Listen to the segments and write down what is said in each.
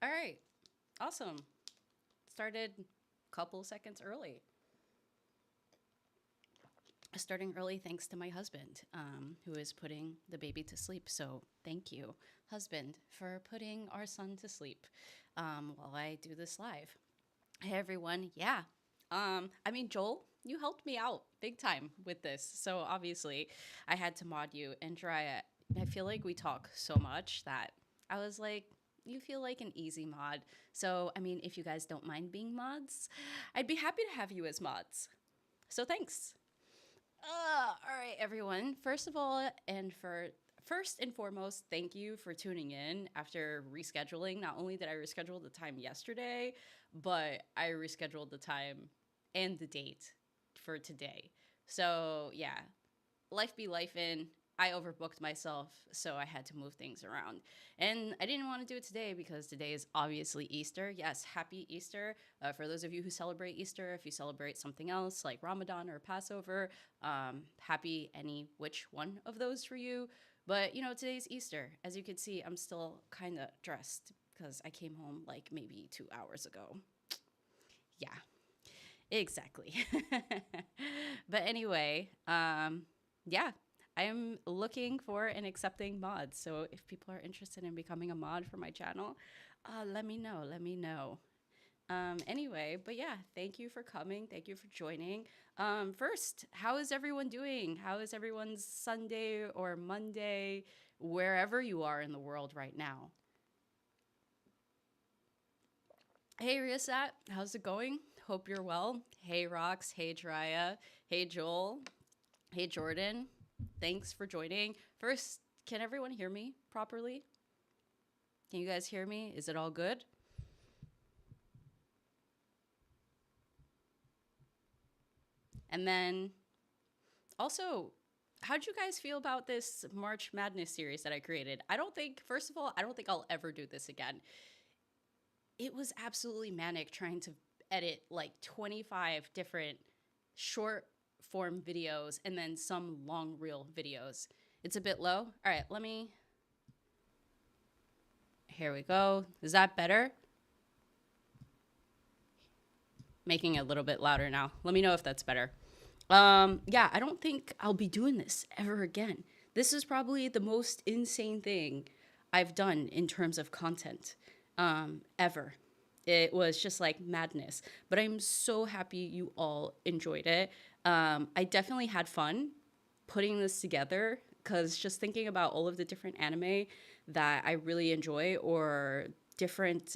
All right. Awesome. Started a couple seconds early. Starting early thanks to my husband, who is putting the baby to sleep. So thank you, husband, for putting our son to sleep while I do this live. Hey, everyone. Yeah. Joel, you helped me out big time with this. So obviously, I had to mod you and try it. I feel like we talk so much that I was like, you feel like an easy mod. So, if you guys don't mind being mods, I'd be happy to have you as mods. So, thanks. All right, everyone. First and foremost, thank you for tuning in after rescheduling. Not only did I reschedule the time yesterday, but I rescheduled the time and the date for today. So yeah, life be life in. I overbooked myself, so I had to move things around. And I didn't want to do it today because today is obviously Easter. Yes, happy Easter. For those of you who celebrate Easter, if you celebrate something else like Ramadan or Passover, happy any which one of those for you. But today's Easter. As you can see, I'm still kind of dressed because I came home like maybe 2 hours ago. Yeah, exactly. But anyway, yeah, I'm looking for and accepting mods. So if people are interested in becoming a mod for my channel, let me know. Let me know. Anyway, but yeah, thank you for coming. Thank you for joining. First, how is everyone doing? How is everyone's Sunday or Monday, wherever you are in the world right now? Hey, Riasat, how's it going? Hope you're well. Hey, Rox. Hey, Drya. Hey, Joel. Hey, Jordan. Thanks for joining. First, can everyone hear me properly? Can you guys hear me? Is it all good? And then also, how'd you guys feel about this March Madness series that I created? First of all, I don't think I'll ever do this again. It was absolutely manic trying to edit like 25 different short form videos and then some long reel videos. It's a bit low. All right, here we go. Is that better? Making it a little bit louder now. Let me know if that's better. Yeah, I don't think I'll be doing this ever again. This is probably the most insane thing I've done in terms of content ever. It was just like madness. But I'm so happy you all enjoyed it. I definitely had fun putting this together because just thinking about all of the different anime that I really enjoy or different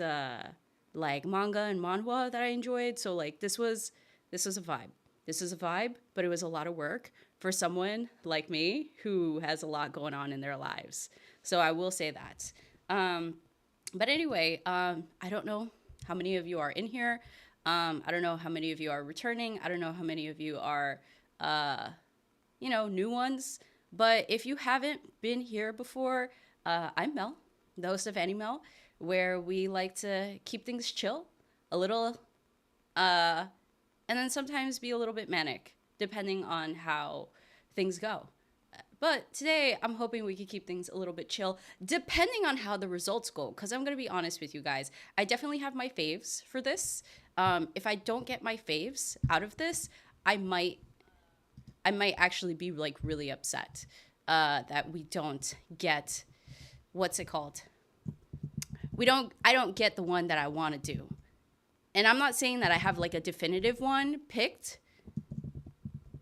like manga and manhwa that I enjoyed. So like this was a vibe. This is a vibe, but it was a lot of work for someone like me who has a lot going on in their lives. So I will say that. But anyway, I don't know how many of you are in here. I don't know how many of you are returning. I don't know how many of you are, new ones. But if you haven't been here before, I'm Mel, the host of Mel, where we like to keep things chill, a little, and then sometimes be a little bit manic, depending on how things go. But today, I'm hoping we could keep things a little bit chill, depending on how the results go. Because I'm going to be honest with you guys, I definitely have my faves for this. If I don't get my faves out of this, I might actually be like really upset that we don't get what's it called? I don't get the one that I want to do. And I'm not saying that I have like a definitive one picked,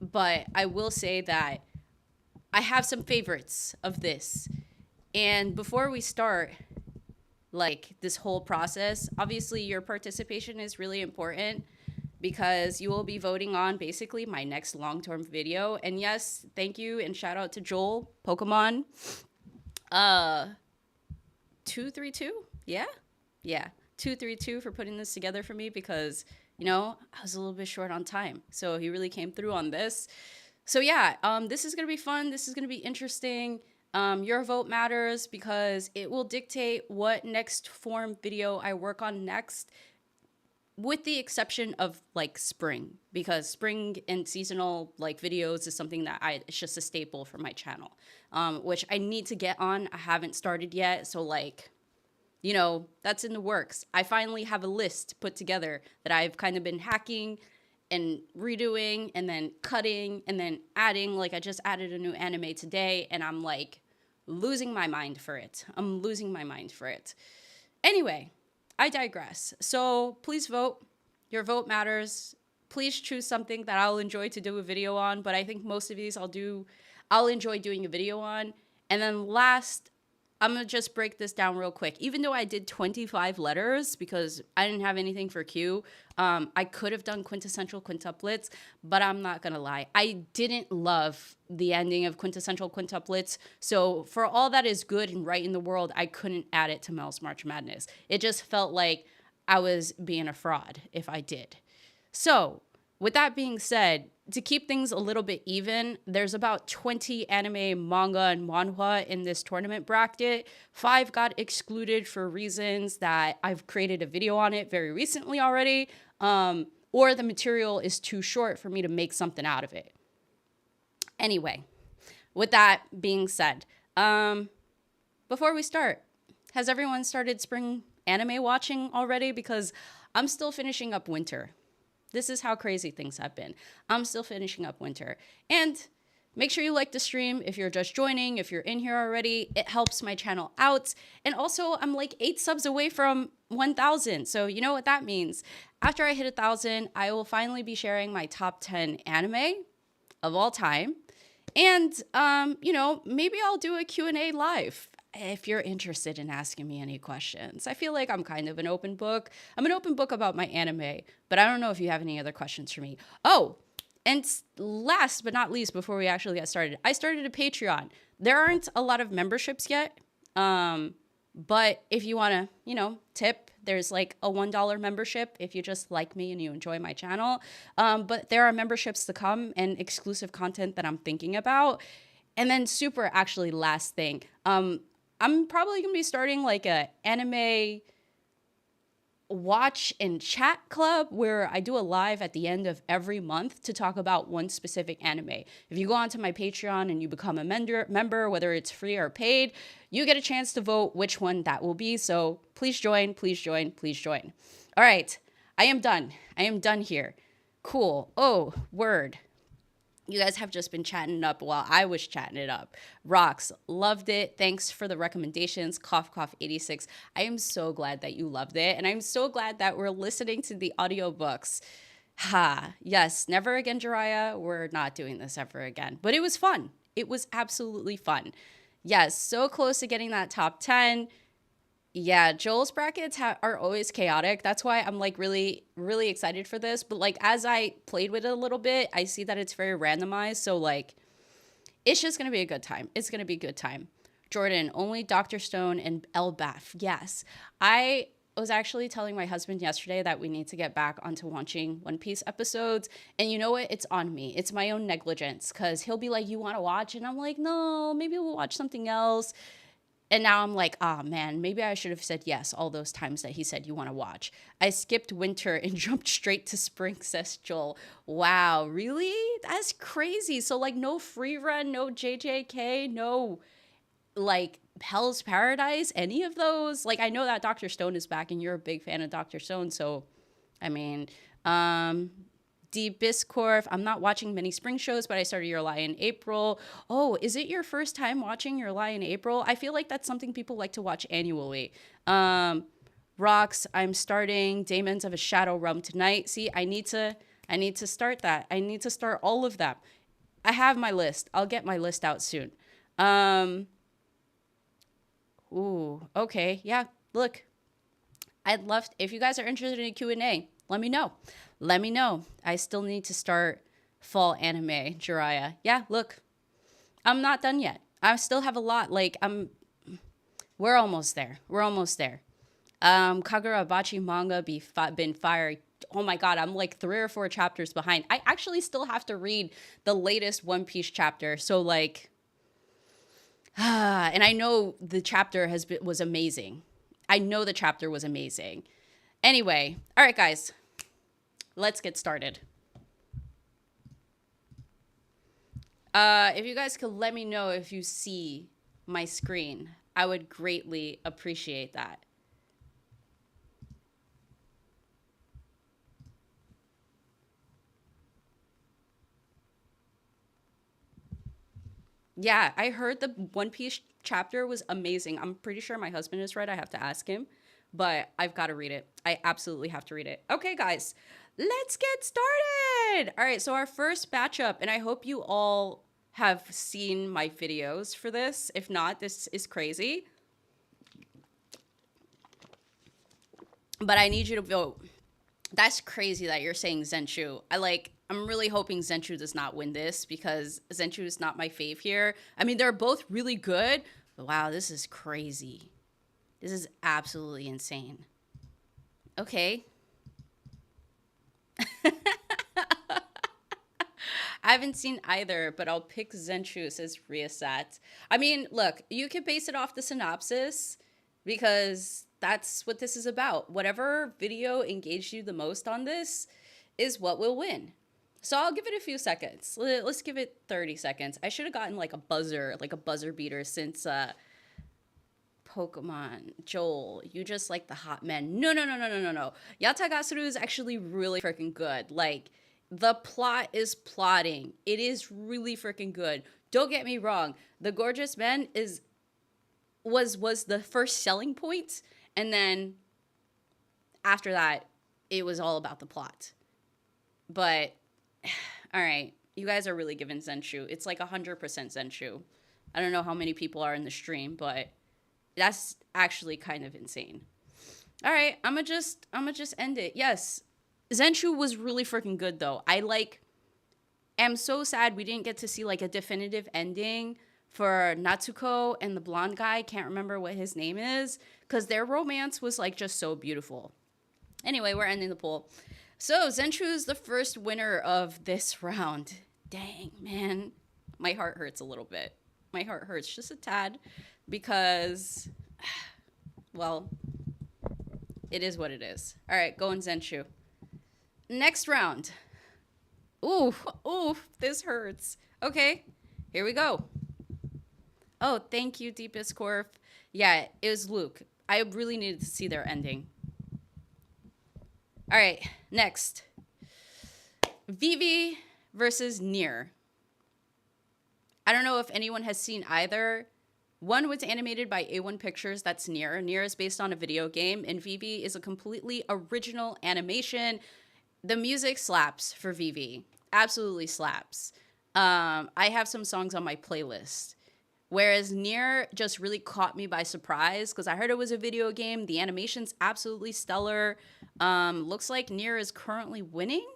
but I will say that I have some favorites of this. And before we start, like this whole process, obviously your participation is really important because you will be voting on basically my next long-term video. And yes, thank you and shout out to Joel Pokemon 232. Yeah. 232 for putting this together for me because I was a little bit short on time. So he really came through on this. So yeah, this is going to be fun. This is going to be interesting. Your vote matters because it will dictate what next form video I work on next, with the exception of like spring, because spring and seasonal like videos is something that it's just a staple for my channel, which I need to get on. I haven't started yet. So like, that's in the works. I finally have a list put together that I've kind of been hacking and redoing and then cutting and then adding. Like, I just added a new anime today and I'm like losing my mind for it. I'm losing my mind for it. Anyway, I digress. So please vote. Your vote matters. Please choose something that I'll enjoy to do a video on, but I think most of these I'll enjoy doing a video on. And then last, I'm going to just break this down real quick. Even though I did 25 letters because I didn't have anything for Q, I could have done quintessential quintuplets, but I'm not going to lie. I didn't love the ending of quintessential quintuplets. So for all that is good and right in the world, I couldn't add it to Mel's March Madness. It just felt like I was being a fraud if I did. So with that being said, to keep things a little bit even, there's about 20 anime, manga, and manhwa in this tournament bracket. 5 got excluded for reasons that I've created a video on it very recently already, or the material is too short for me to make something out of it. Anyway, with that being said, before we start, has everyone started spring anime watching already? Because I'm still finishing up winter. This is how crazy things have been. I'm still finishing up winter. And make sure you like the stream if you're just joining, if you're in here already. It helps my channel out. And also, I'm like 8 subs away from 1,000. So you know what that means. After I hit 1,000, I will finally be sharing my top 10 anime of all time. And, maybe I'll do a Q&A live if you're interested in asking me any questions. I feel like I'm kind of an open book. I'm an open book about my anime, but I don't know if you have any other questions for me. Oh, and last but not least, before we actually get started, I started a Patreon. There aren't a lot of memberships yet, but if you want to, tip, there's like a $1 membership if you just like me and you enjoy my channel. But there are memberships to come and exclusive content that I'm thinking about. And then super actually last thing, I'm probably going to be starting like a anime watch and chat club where I do a live at the end of every month to talk about one specific anime. If you go onto my Patreon and you become a member, whether it's free or paid, you get a chance to vote which one that will be. So please join, please join, please join. All right, I am done. I am done here. Cool. Oh, word. You guys have just been chatting it up while I was chatting it up. Rocks, loved it. Thanks for the recommendations. Cough, cough, 86. I am so glad that you loved it. And I'm so glad that we're listening to the audiobooks. Ha, yes, never again, Jiraiya. We're not doing this ever again. But it was fun. It was absolutely fun. Yes, so close to getting that top 10. Yeah, Joel's brackets are always chaotic. That's why I'm like really, really excited for this. But like as I played with it a little bit, I see that it's very randomized. So like, it's just going to be a good time. It's going to be a good time. Jordan, only Dr. Stone and Elbaf. Yes. I was actually telling my husband yesterday that we need to get back onto watching One Piece episodes. And you know what? It's on me. It's my own negligence because he'll be like, you want to watch? And I'm like, no, maybe we'll watch something else. And now I'm like, oh man, maybe I should have said yes all those times that he said you want to watch. I skipped winter and jumped straight to spring, says Joel. Wow, really? That's crazy. So like no free run, no JJK, no like Hell's Paradise, any of those? Like I know that Dr. Stone is back and you're a big fan of Dr. Stone. So, I mean, D. Biscorf, I'm not watching many spring shows, but I started Your Lie in April. Oh, is it your first time watching Your Lie in April? I feel like that's something people like to watch annually. Rocks, I'm starting Demons of a Shadow Realm tonight. See, I need to start that. I need to start all of them. I have my list. I'll get my list out soon. Ooh, okay. Yeah, look. I'd love if you guys are interested in a Q&A, let me know. Let me know. I still need to start fall anime, Jiraiya. Yeah, look. I'm not done yet. I still have a lot. Like we're almost there. We're almost there. Kagurabachi manga been fired. Oh my god, I'm like 3 or 4 chapters behind. I actually still have to read the latest One Piece chapter. So like and I know the chapter was amazing. I know the chapter was amazing. Anyway, all right, guys, let's get started. If you guys could let me know if you see my screen, I would greatly appreciate that. Yeah, I heard the One Piece chapter was amazing. I'm pretty sure my husband is right. I have to ask him, but I've got to read it. I absolutely have to read it. Okay, guys, let's get started. All right, so our first batch up, and I hope you all have seen my videos for this. If not, this is crazy. But I need you to vote. That's crazy that you're saying Zenshu. I'm really hoping Zenshu does not win this because Zenshu is not my fave here. I mean, they're both really good, but wow, this is crazy. This is absolutely insane. Okay. I haven't seen either, but I'll pick Zenshu, says Riasat. I mean, look, you can base it off the synopsis because that's what this is about. Whatever video engaged you the most on this is what will win. So I'll give it a few seconds. Let's give it 30 seconds. I should have gotten like a buzzer beater since Pokemon. Joel, you just like the hot men. No, no, no, no, no, no, no. Yatagasuru is actually really freaking good. Like, the plot is plotting. It is really freaking good. Don't get me wrong. The gorgeous men was the first selling point, and then after that, it was all about the plot. But all right, you guys are really giving Zenshu. It's like 100% Zenshu. I don't know how many people are in the stream, but that's actually kind of insane. All right, I'm gonna just end it. Yes, Zenshu was really freaking good though. Am so sad we didn't get to see like a definitive ending for Natsuko and the blonde guy. Can't remember what his name is because their romance was like just so beautiful. Anyway, we're ending the poll. So Zenshu is the first winner of this round. Dang, man. My heart hurts a little bit. My heart hurts just a tad because, well, it is what it is. All right, going Zenshu. Next round. Ooh, ooh, this hurts. Okay, here we go. Oh, thank you, Deepest Corp. Yeah, it was Luke. I really needed to see their ending. All right, next. Vivi versus Nier. I don't know if anyone has seen either. One was animated by A1 Pictures, that's Nier. Nier is based on a video game, and Vivi is a completely original animation. The music slaps for Vivi. Absolutely slaps. I have some songs on my playlist. Whereas Nier just really caught me by surprise because I heard it was a video game. The animation's absolutely stellar. Looks like Nier is currently winning.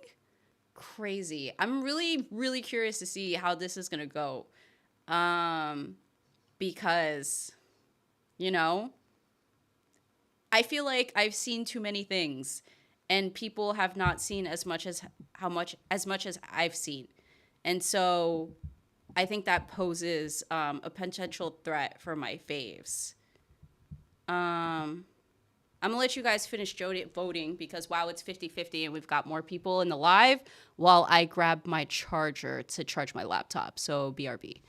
Crazy. I'm really, really curious to see how this is going to go. Because, you know, I feel like I've seen too many things and people have not seen as much as I've seen. And so I think that poses a potential threat for my faves. I'm gonna let you guys finish voting because wow, it's 50-50 and we've got more people in the live while I grab my charger to charge my laptop. So BRB.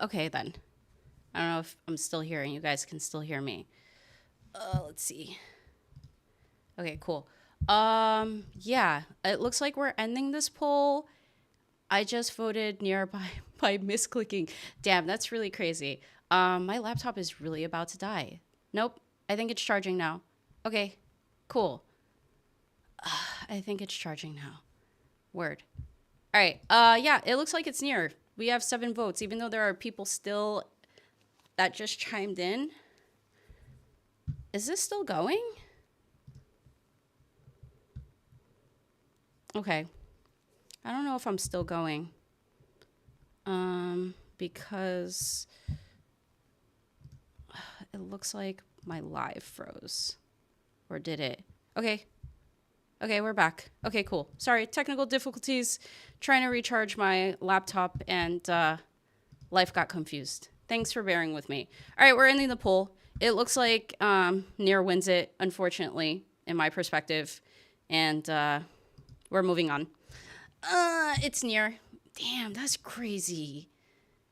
Okay then. I don't know if I'm still hearing. You guys can still hear me. Let's see. Okay, cool. Yeah, it looks like we're ending this poll. I just voted near by misclicking. Damn, that's really crazy. My laptop is really about to die. Nope. I think it's charging now. Okay, cool. I think it's charging now. Word. All right. Yeah, it looks like it's near. We have 7 votes, even though there are people still that just chimed in. Is this still going? Okay. I don't know if I'm still going. Because it looks like my live froze. Or did it? Okay. Okay, we're back. Okay, cool. Sorry, technical difficulties. Trying to recharge my laptop and life got confused. Thanks for bearing with me. All right, we're ending the poll. It looks like Nier wins it, unfortunately, in my perspective. And we're moving on. It's Nier. Damn, that's crazy.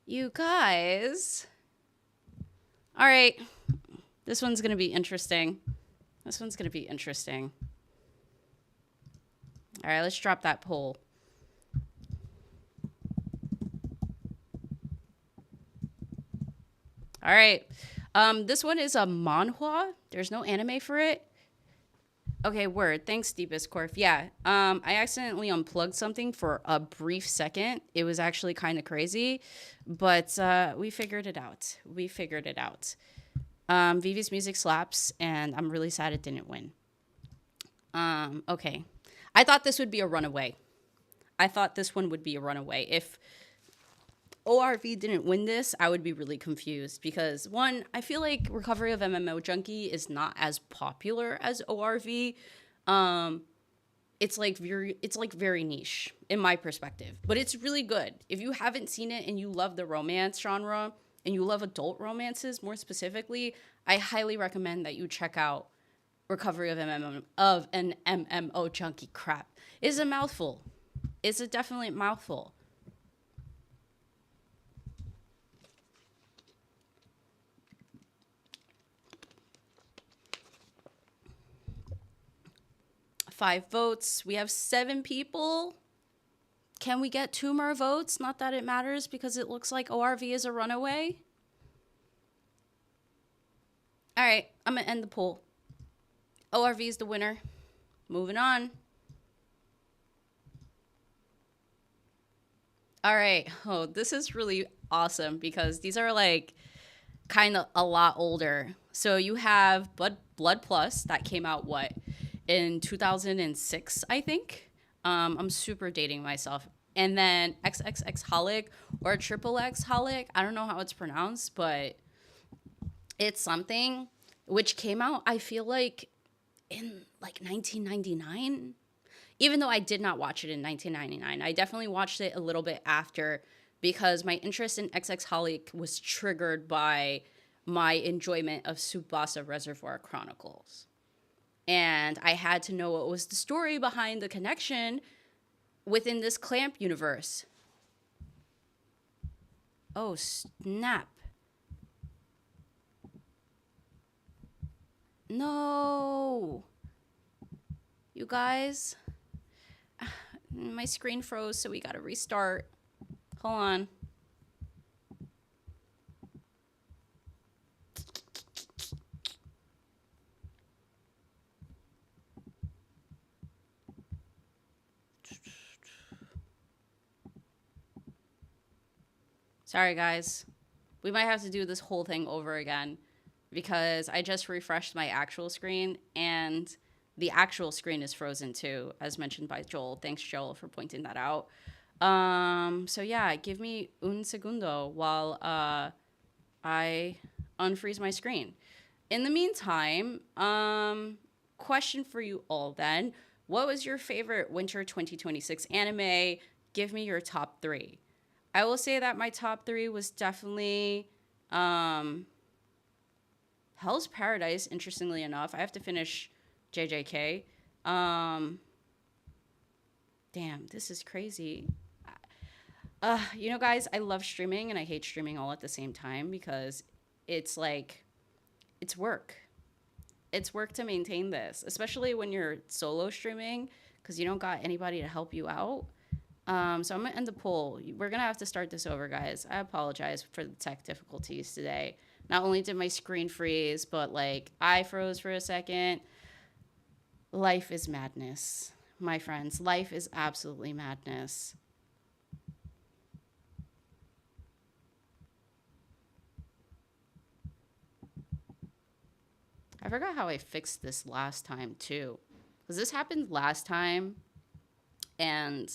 You guys. All right. This one's going to be interesting. This one's going to be interesting. All right, let's drop that poll. All right. This one is a manhwa. There's no anime for it. Okay, word. Thanks, Deepest Corf. Yeah. I accidentally unplugged something for a brief second. It was actually kind of crazy, but we figured it out. We figured it out. Vivi's music slaps, and I'm really sad it didn't win. Okay. I thought this would be a runaway. I thought this one would be a runaway. If ORV didn't win this, I would be really confused because one, I feel like Recovery of MMO Junkie is not as popular as ORV. It's like very niche in my perspective, but it's really good. If you haven't seen it and you love the romance genre and you love adult romances more specifically, I highly recommend that you check out Recovery of an MMO Junkie. Crap, it's a mouthful. It's a definitely mouthful. Five votes. We have 7 people. Can we get 2 more votes? Not that it matters because it looks like ORV is a runaway. All right, I'm going to end the poll. ORV is the winner. Moving on. All right. Oh, this is really awesome because these are like kind of a lot older. So you have Blood Plus that came out in 2006, I think. I'm super dating myself. And then XXX Holic or Triple X Holic. I don't know how it's pronounced, but it's something which came out, I feel like, in like 1999. Even though I did not watch it in 1999, I definitely watched it a little bit after because my interest in XX Holic was triggered by my enjoyment of Tsubasa Reservoir Chronicles. And I had to know what was the story behind the connection within this Clamp universe. Oh, snap. No. You guys, my screen froze, so we gotta restart. Hold on. Sorry, guys. We might have to do this whole thing over again because I just refreshed my actual screen and the actual screen is frozen too, as mentioned by Joel. Thanks, Joel, for pointing that out. So yeah, give me un segundo while I unfreeze my screen. In the meantime, question for you all then. What was your favorite winter 2026 anime? Give me your top 3. I will say that my top 3 was definitely Hell's Paradise, interestingly enough. I have to finish JJK. Damn, this is crazy. You know, guys, I love streaming and I hate streaming all at the same time because it's like, it's work. It's work to maintain this, especially when you're solo streaming because you don't got anybody to help you out. So I'm gonna end the poll. We're gonna have to start this over, guys. I apologize for the tech difficulties today. Not only did my screen freeze, but like I froze for a second. Life is madness, my friends. Life is absolutely madness. I forgot how I fixed this last time too. Because this happened last time and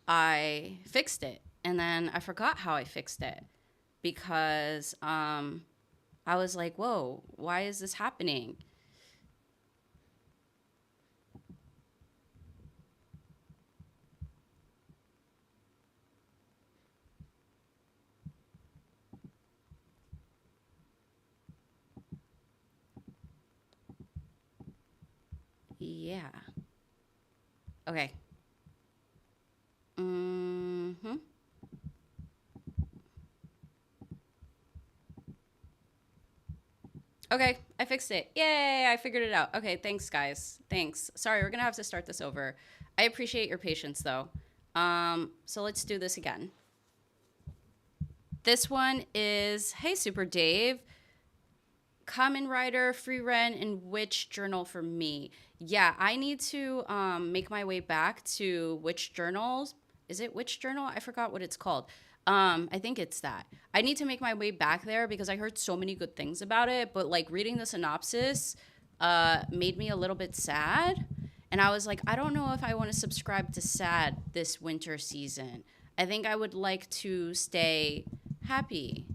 I fixed it. And then I forgot how I fixed it because I was like, whoa, why is this happening? Yeah. Okay. Mm-hmm. Okay, I fixed it. Yay, I figured it out. Okay, thanks, guys. Thanks. Sorry, we're gonna have to start this over. I appreciate your patience, though. So let's do this again. This one is Hey, Super Dave. Kamen Rider, Free Ren, and Witch Journal for me. Yeah, I need to make my way back to Witch Journals. Is it Witch Journal? I forgot what it's called. I think it's that. I need to make my way back there because I heard so many good things about it, but like reading the synopsis made me a little bit sad. And I was like, I don't know if I want to subscribe to sad this winter season. I think I would like to stay happy.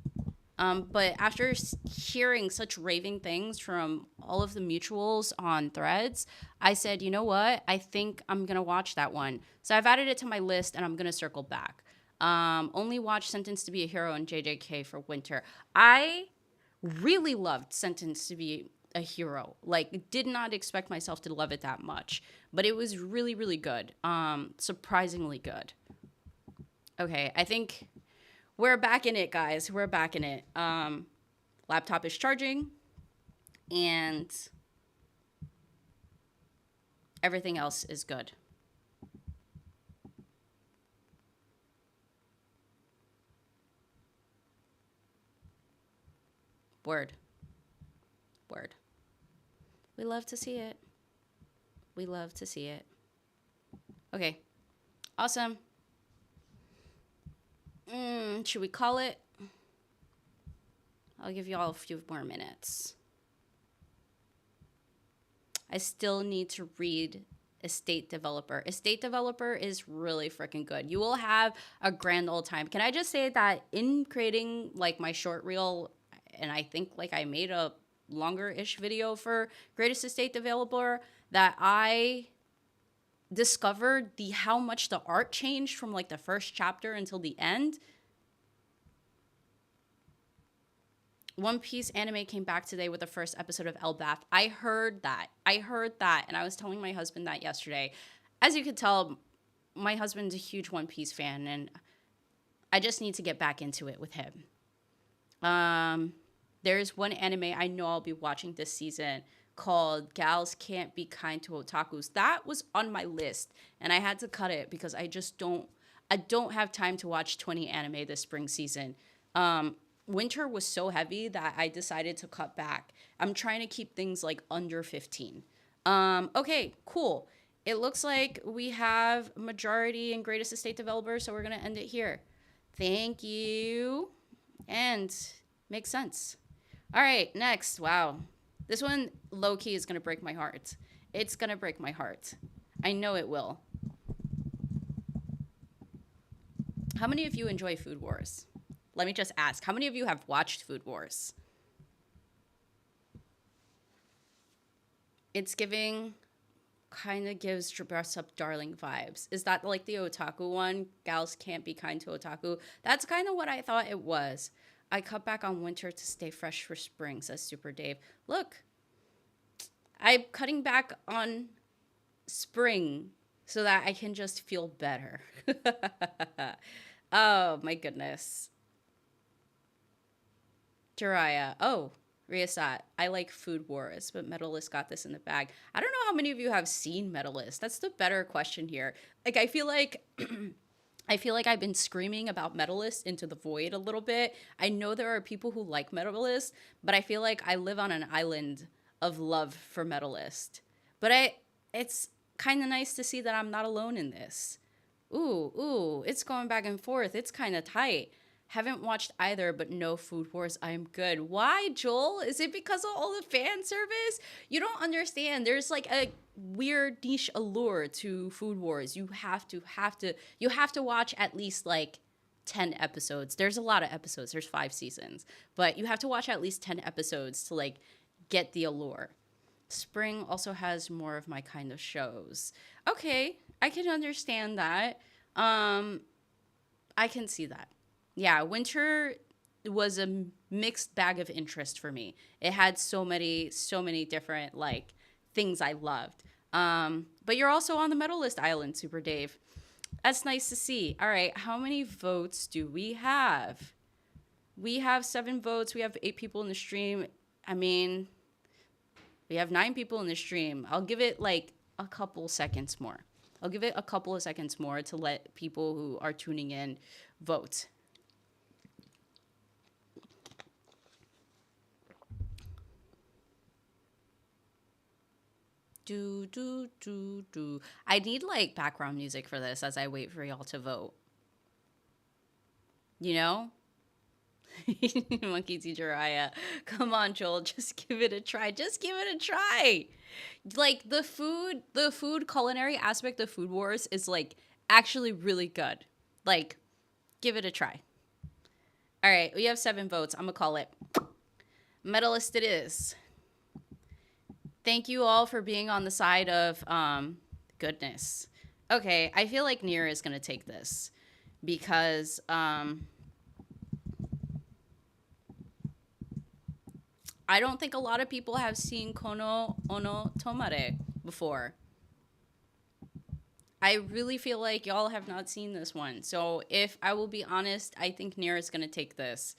But after hearing such raving things from all of the mutuals on threads, I said, you know what? I think I'm going to watch that one. So I've added it to my list and I'm going to circle back. Only watch Sentenced to be a Hero and JJK for winter. I really loved Sentenced to be a Hero. Like, did not expect myself to love it that much. But it was really, really good. Surprisingly good. Okay, I think we're back in it, guys. We're back in it. Laptop is charging, and everything else is good. Word. Word. We love to see it. We love to see it. Okay. Awesome. Should we call it? I'll give you all a few more minutes. I still need to read Estate Developer. Estate Developer is really freaking good. You will have a grand old time. Can I just say that in creating like my short reel, and I think like I made a longer-ish video for Greatest Estate Developer, that I discovered the how much the art changed from like the first chapter until the end. One Piece anime came back today with the first episode of Elbath. I heard that. And I was telling my husband that yesterday. As you could tell, my husband's a huge One Piece fan, and I just need to get back into it with him. There's one anime I know I'll be watching this season called Gals Can't Be Kind to Otakus. That was on my list, and I had to cut it because I don't have time to watch 20 anime this spring season. Winter was so heavy that I decided to cut back. I'm trying to keep things like under 15. Okay, cool. It looks like we have majority and greatest estate developer, so we're going to end it here. Thank you. And makes sense. All right, next. Wow. This one, low key, is going to break my heart. It's going to break my heart. I know it will. How many of you enjoy Food Wars? Let me just ask, how many of you have watched Food Wars? It's giving, kind of gives Dress Up Darling vibes. Is that like the otaku one? Gals Can't Be Kind to Otaku? That's kind of what I thought it was. I cut back on winter to stay fresh for spring, says Super Dave. Look, I'm cutting back on spring so that I can just feel better. Oh, my goodness. Jiraiya. Oh, Riasat. I like Food Wars, but Medalist got this in the bag. I don't know how many of you have seen Medalist. That's the better question here. Like, I feel like I feel like I've been screaming about Medalist into the void a little bit. I know there are people who like Medalist, but I feel like I live on an island of love for Medalist. But it's kind of nice to see that I'm not alone in this. Ooh, it's going back and forth. It's kind of tight. Haven't watched either, but no Food Wars. I'm good. Why, Joel? Is it because of all the fan service? You don't understand. There's like a weird niche allure to Food Wars. You have to watch at least like 10 episodes. There's a lot of episodes. There's 5 seasons, but you have to watch at least 10 episodes to like get the allure. Spring also has more of my kind of shows. Okay, I can understand that. Um, I can see that. Yeah, winter was a mixed bag of interest for me. It had so many different like things I loved. But you're also on the medalist island, Super Dave. That's nice to see. All right, how many votes do we have? We have 7 votes. We have 8 people in the stream. I mean, we have 9 people in the stream. I'll give it like a couple seconds more. I'll give it a couple of seconds more to let people who are tuning in vote. Do. I need like background music for this as I wait for y'all to vote. You know? Monkey teacher Raya. Come on, Joel, just give it a try. Just give it a try. Like the food culinary aspect of Food Wars is like actually really good. Like, give it a try. All right, we have 7 votes. I'm gonna call it. Medalist it is. Thank you all for being on the side of goodness. Okay, I feel like Nier is gonna take this because I don't think a lot of people have seen Kono Ono Tomare before. I really feel like y'all have not seen this one. So if I will be honest, I think Nier is gonna take this.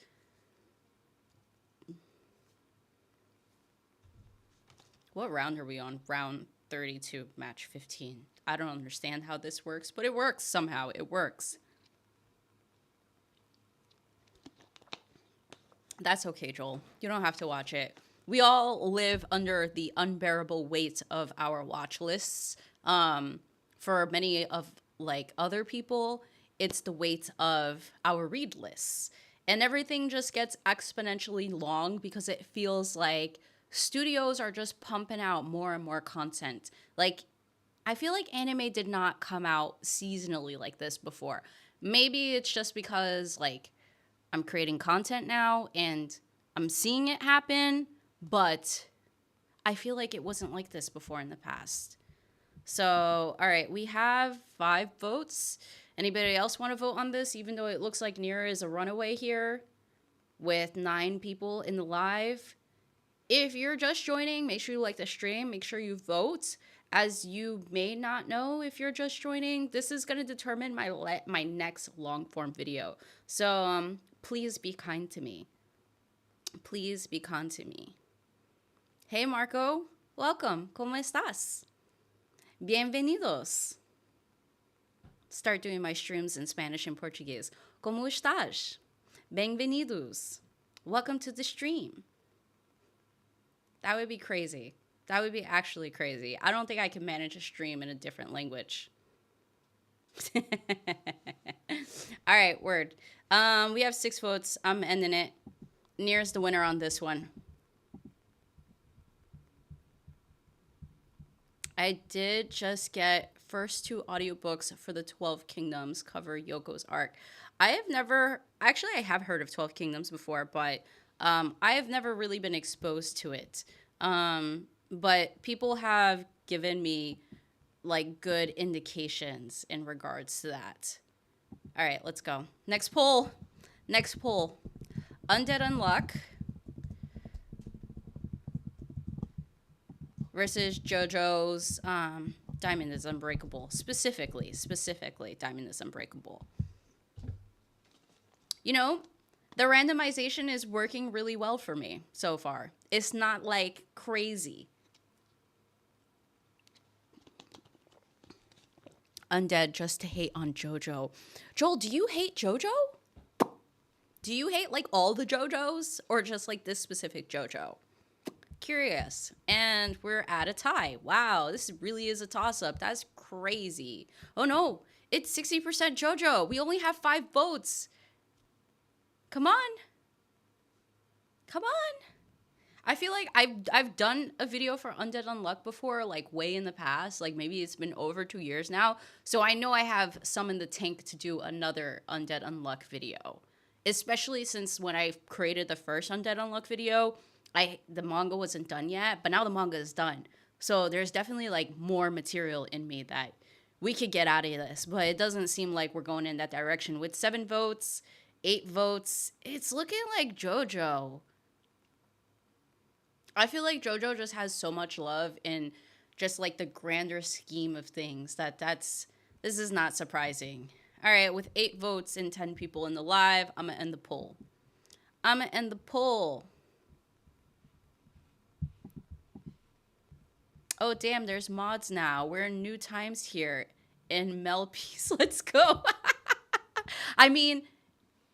What round are we on? Round 32, match 15. I don't understand how this works, but it works somehow. It works. That's okay, Joel. You don't have to watch it. We all live under the unbearable weight of our watch lists. For many of like other people, it's the weight of our read lists. And everything just gets exponentially long because it feels like studios are just pumping out more and more content. Like, I feel like anime did not come out seasonally like this before. Maybe it's just because like I'm creating content now and I'm seeing it happen, but I feel like it wasn't like this before in the past. So, all right, we have 5 votes. Anybody else want to vote on this, even though it looks like Nier is a runaway here with 9 people in the live? If you're just joining, make sure you like the stream. Make sure you vote. As you may not know, if you're just joining, this is going to determine my next long form video. So please be kind to me. Please be kind to me. Hey Marco, welcome. ¿Cómo estás? Bienvenidos. Start doing my streams in Spanish and Portuguese. ¿Cómo estás? Bem-vindos. Welcome to the stream. That would be crazy. That would be actually crazy. I don't think I can manage a stream in a different language. All right, word. We have 6 votes. I'm ending it. Nier's the winner on this one. I did just get first 2 audiobooks for the 12 Kingdoms cover Yoko's arc. I have heard of 12 Kingdoms before, but I have never really been exposed to it. But people have given me like good indications in regards to that. All right, let's go. Next poll. Undead Unluck versus JoJo's Diamond is Unbreakable. Specifically, Diamond is Unbreakable. You know, the randomization is working really well for me so far. It's not like crazy. Undead just to hate on JoJo. Joel, do you hate JoJo? Do you hate like all the JoJos or just like this specific JoJo? Curious. And we're at a tie. Wow, this really is a toss up. That's crazy. Oh no, it's 60% JoJo. We only have 5 votes. Come on. Come on. I feel like I've done a video for Undead Unluck before, like way in the past. Like maybe it's been over 2 years now. So I know I have some in the tank to do another Undead Unluck video. Especially since when I created the first Undead Unluck video, the manga wasn't done yet, but now the manga is done. So there's definitely like more material in me that we could get out of this, but it doesn't seem like we're going in that direction. With 7 votes, 8 votes, it's looking like JoJo. I feel like JoJo just has so much love in just like the grander scheme of things this is not surprising. All right, with 8 votes and 10 people in the live, I'm gonna end the poll. Oh, damn, there's mods now. We're in new times here in Melpiece. Let's go. I mean,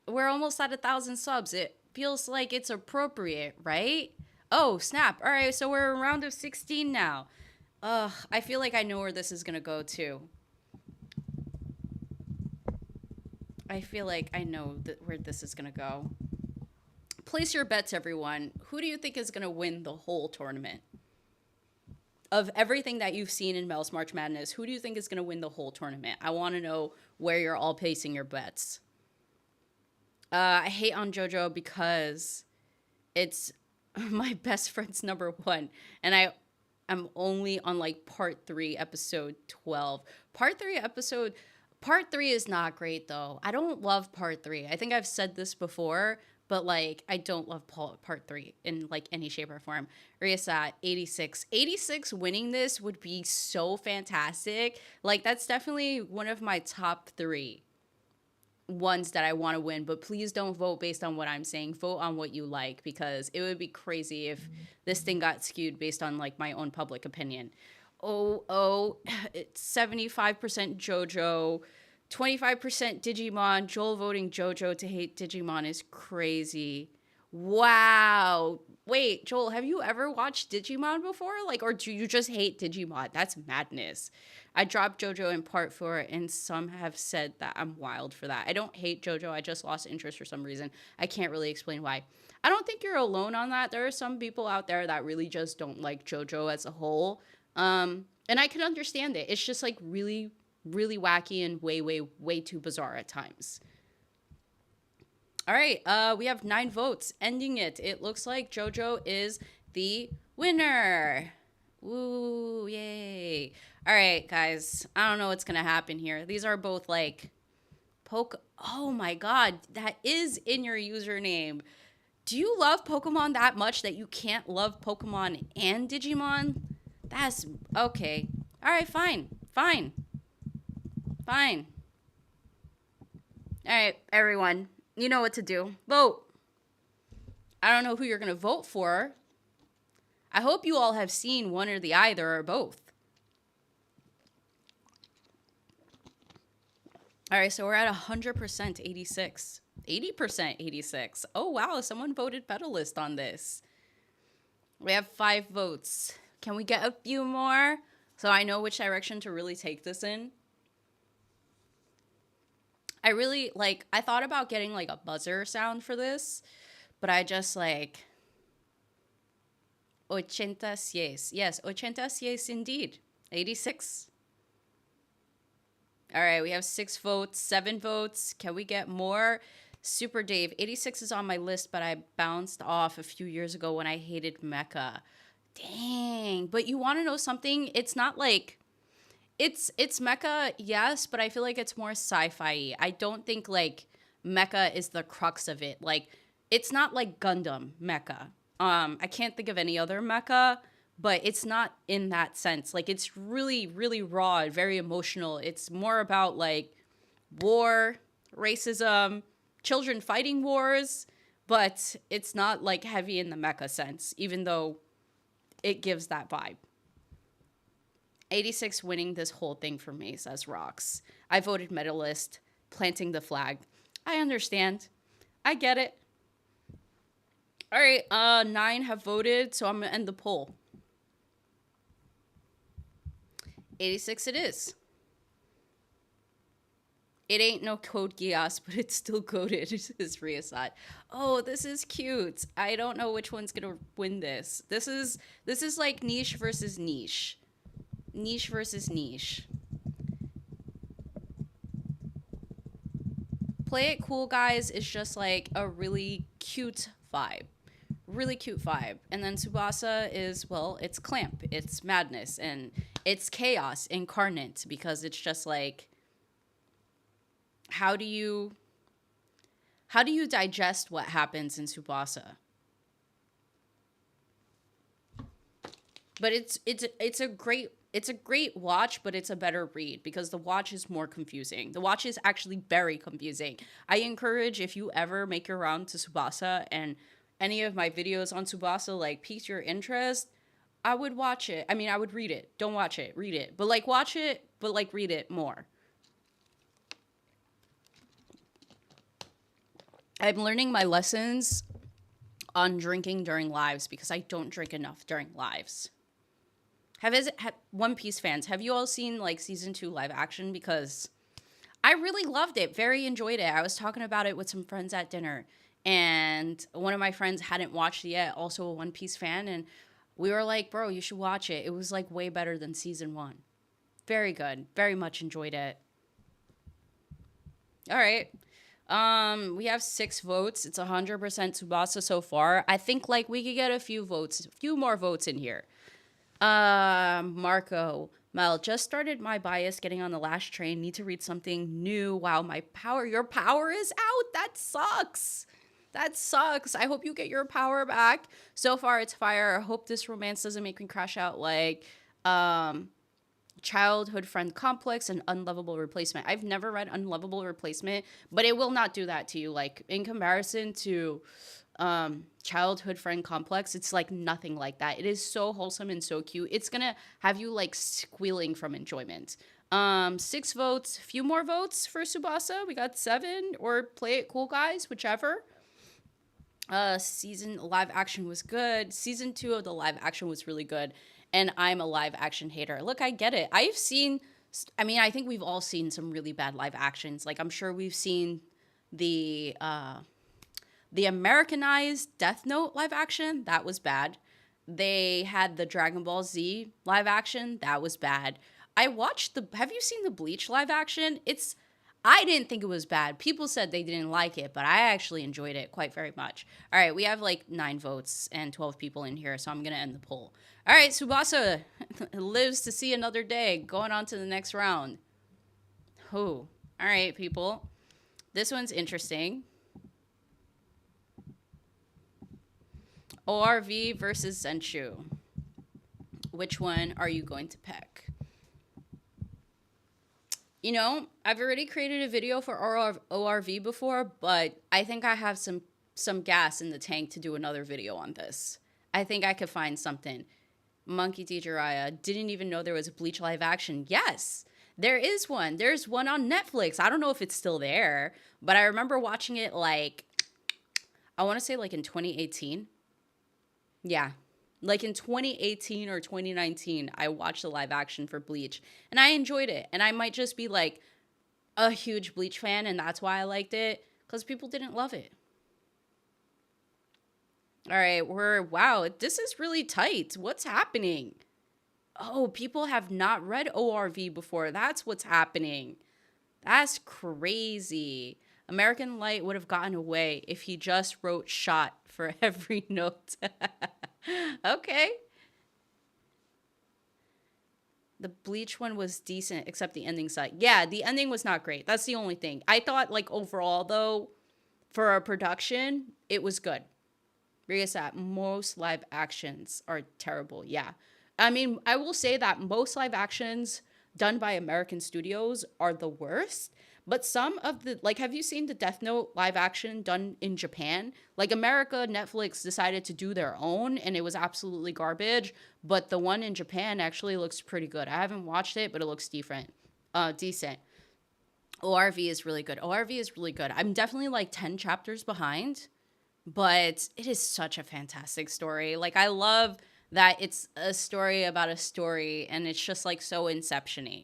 we're almost at 1,000 subs. It feels like it's appropriate, right? Oh, snap. All right, so we're in round of 16 now. I feel like I know where this is going to go, too. I feel like I know where this is going to go. Place your bets, everyone. Who do you think is going to win the whole tournament? Of everything that you've seen in Mel's March Madness, who do you think is going to win the whole tournament? I want to know where you're all placing your bets. I hate on JoJo because it's my best friend's number 1. And I'm only on like part 3, episode 12. Part 3 is not great though. I don't love part 3. I think I've said this before, but like I don't love part 3 in like any shape or form. Riasat 86. 86 winning this would be so fantastic. Like that's definitely one of my top 3 ones that I want to win, but please don't vote based on what I'm saying. Vote on what you like, because it would be crazy if this thing got skewed based on like my own public opinion. It's 75% JoJo, 25% Digimon. Joel voting JoJo to hate Digimon is crazy. Wow. Wait, Joel, have you ever watched Digimon before? Like, or do you just hate Digimon? That's madness. I dropped JoJo in part 4, and some have said that I'm wild for that. I don't hate JoJo. I just lost interest for some reason. I can't really explain why. I don't think you're alone on that. There are some people out there that really just don't like JoJo as a whole. And I can understand it. It's just like really, really wacky and way, way, way too bizarre at times. All right, we have 9 votes, ending it. It looks like JoJo is the winner. Woo, yay. All right, guys, I don't know what's going to happen here. These are both like oh my God, that is in your username. Do you love Pokemon that much that you can't love Pokemon and Digimon? That's okay. All right, fine. All right, everyone. You know what to do. Vote. I don't know who you're going to vote for. I hope you all have seen one or the either or both. All right, so we're at 100% 86. 80% 86. Oh, wow, someone voted Pedalist on this. We have 5 votes. Can we get a few more so I know which direction to really take this in? I thought about getting like a buzzer sound for this, but I just like 86. Yes, 86 indeed. 86. All right, we have 6 votes, 7 votes. Can we get more? Super Dave, 86 is on my list, but I bounced off a few years ago when I hated mecha. Dang. But you want to know something? It's not like it's mecha, yes, but I feel like it's more sci-fi. I don't think like mecha is the crux of it. Like it's not like Gundam mecha. I can't think of any other mecha, but it's not in that sense. Like it's really, really raw, very emotional. It's more about like war, racism, children fighting wars, but it's not like heavy in the mecha sense, even though it gives that vibe. 86 winning this whole thing for me, says Rocks. I voted medalist, planting the flag. I understand. I get it. All right, 9 have voted, so I'm gonna end the poll. 86 it is. It ain't no Code Geass, but it's still coded, is Riasat. Oh, this is cute. I don't know which one's gonna win this. This is like niche versus niche. Niche versus niche. Play It Cool, guys, is just like a really cute vibe. Really cute vibe. And then Tsubasa is, well, it's Clamp, it's madness, and it's chaos incarnate, because it's just like, how do you digest what happens in Tsubasa? But it's a great watch, but it's a better read because the watch is more confusing. The watch is actually very confusing. I encourage, if you ever make your round to Tsubasa and any of my videos on Tsubasa like piques your interest, I would watch it. I mean, I would read it. Don't watch it, read it. But like watch it, but like read it more. I'm learning my lessons on drinking during lives because I don't drink enough during lives. Have One Piece fans, have you all seen like season 2 live action? Because I really loved it, very enjoyed it. I was talking about it with some friends at dinner, and one of my friends hadn't watched it yet, also a One Piece fan, and we were like, bro, you should watch it. It was like way better than season 1. Very good. Very much enjoyed it. All right. We have 6 votes. It's 100% Tsubasa so far. I think like we could get a few more votes in here. Marco, Mel, just started my bias getting on the last train. Need to read something new. Wow, your power is out. That sucks. That sucks. I hope you get your power back. So far, it's fire. I hope this romance doesn't make me crash out like, Childhood Friend Complex and Unlovable Replacement. I've never read Unlovable Replacement, but it will not do that to you. Like, in comparison to Childhood Friend Complex, it's like nothing like that. It is so wholesome and so cute. It's gonna have you like squealing from enjoyment. 6 votes, a few more votes for Tsubasa. We got 7, or Play It Cool, guys, whichever. Season live action was good. Season 2 of the live action was really good. And I'm a live action hater. Look, I get it. I think we've all seen some really bad live actions. Like, I'm sure we've seen the Americanized Death Note live action. That was bad. They had the Dragon Ball Z live action. That was bad. Have you seen the Bleach live action? I didn't think it was bad. People said they didn't like it, but I actually enjoyed it quite very much. All right, we have like 9 votes and 12 people in here, so I'm going to end the poll. All right, Tsubasa lives to see another day. Going on to the next round. All right, people. This one's interesting. ORV versus Zenshu. Which one are you going to pick? You know, I've already created a video for ORV before, but I think I have some gas in the tank to do another video on this. I think I could find something. Monkey D. Jiraiya, didn't even know there was a Bleach live action. Yes, there is one. There's one on Netflix. I don't know if it's still there, but I remember watching it like, I want to say like in 2018. Yeah, like in 2018 or 2019, I watched the live action for Bleach, and I enjoyed it. And I might just be like a huge Bleach fan, and that's why I liked it, because people didn't love it. All right, wow, this is really tight. What's happening? Oh, people have not read ORV before. That's what's happening. That's crazy. American Light would have gotten away if he just wrote shot for every note. Okay. The Bleach one was decent, except the ending side. Yeah, the ending was not great. That's the only thing. I thought, like, overall, though, for a production, it was good. Riasat, most live actions are terrible. Yeah. I mean, I will say that most live actions done by American studios are the worst, But some of the, like, have you seen the Death Note live action done in Japan? Like, America, Netflix decided to do their own, and it was absolutely garbage. But the one in Japan actually looks pretty good. I haven't watched it, but it looks different, decent. ORV is really good. ORV is really good. I'm definitely like 10 chapters behind, but it is such a fantastic story. Like, I love that it's a story about a story, and it's just like so inception-y.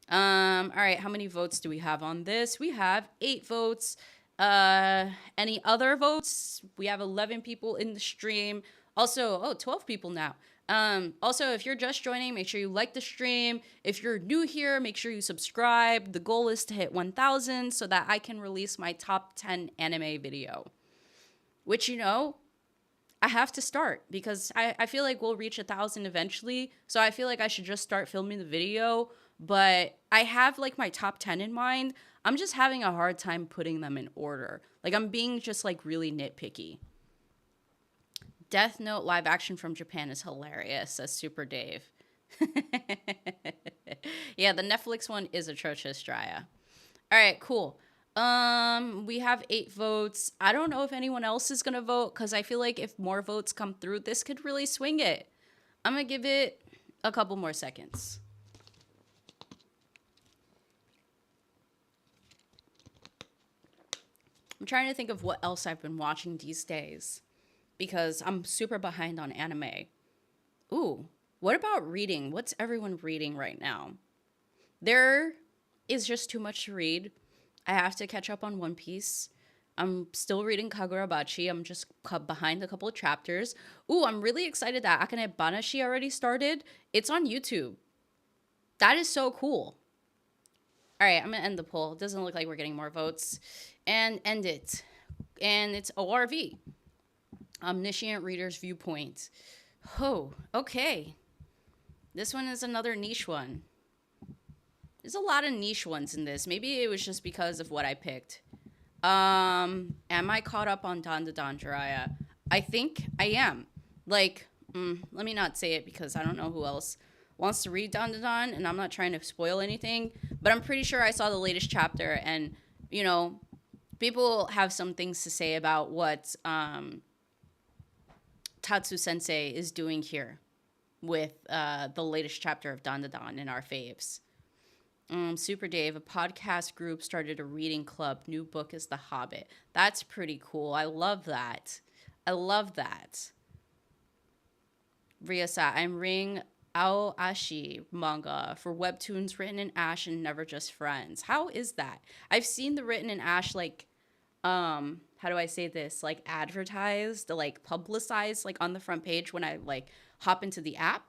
All right, how many votes do we have on this? We have 8 votes. Any other votes? We have 11 people in the stream. Also, 12 people now. Also, if you're just joining, make sure you like the stream. If you're new here, make sure you subscribe. The goal is to hit 1,000 so that I can release my top 10 anime video. Which, I have to start because I feel like we'll reach 1,000 eventually. So I feel like I should just start filming the video. But I have like my top 10 in mind. I'm just having a hard time putting them in order. Like, I'm being just like really nitpicky. Death Note live action from Japan is hilarious, says Super Dave. Yeah, the Netflix one is atrocious, Drya. All right, cool. We have 8 votes. I don't know if anyone else is gonna vote because I feel like if more votes come through, this could really swing it. I'm gonna give it a couple more seconds. I'm trying to think of what else I've been watching these days because I'm super behind on anime. Ooh, what about reading? What's everyone reading right now? There is just too much to read. I have to catch up on One Piece. I'm still reading Kagurabachi. I'm just behind a couple of chapters. Ooh, I'm really excited that Akane Banashi already started. It's on YouTube. That is so cool. All right, I'm going to end the poll. It doesn't look like we're getting more votes. And end it. And it's ORV. Omniscient Reader's Viewpoint. Oh, okay. This one is another niche one. There's a lot of niche ones in this. Maybe it was just because of what I picked. Am I caught up on Dan Jiraiya? I think I am. Like, let me not say it because I don't know who else wants to read Dan, and I'm not trying to spoil anything, but I'm pretty sure I saw the latest chapter, and, people have some things to say about what Tatsu Sensei is doing here with the latest chapter of Dan in our faves. Super Dave, a podcast group started a reading club. New book is The Hobbit. That's pretty cool. I love that. I love that. Ryasa, I'm reading Aoashi manga for webtoons written in Ash and Never Just Friends. How is that? I've seen the written in Ash, like, how do I say this? Like, advertised, like, publicized, like, on the front page when I, like, hop into the app.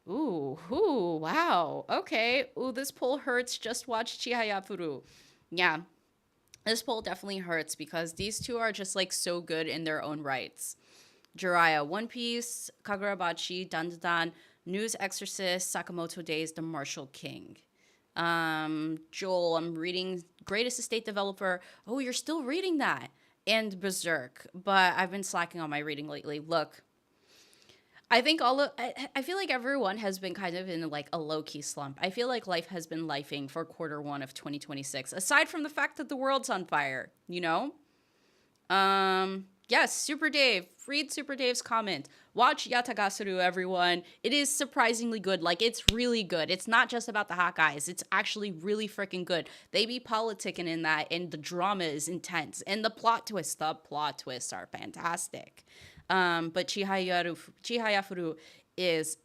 Ooh, wow. Okay. Ooh, this poll hurts. Just watch Chihaya Furu. Yeah. This poll definitely hurts because these two are just like so good in their own rights. Jiraiya, One Piece, Kagurabachi, Dandadan, News Exorcist, Sakamoto Days, The Martial King. Joel, I'm reading Greatest Estate Developer. Oh, you're still reading that. And Berserk. But I've been slacking on my reading lately. Look, I think I feel like everyone has been kind of in like a low-key slump. I feel like life has been lifing for Q1 of 2026, aside from the fact that the world's on fire, Yes, Super Dave. Read Super Dave's comment. Watch Yatagasuru, everyone. It is surprisingly good. Like, it's really good. It's not just about the hot guys. It's actually really freaking good. They be politicking in that, and the drama is intense. And the plot twists are fantastic. But Chihaya Furu is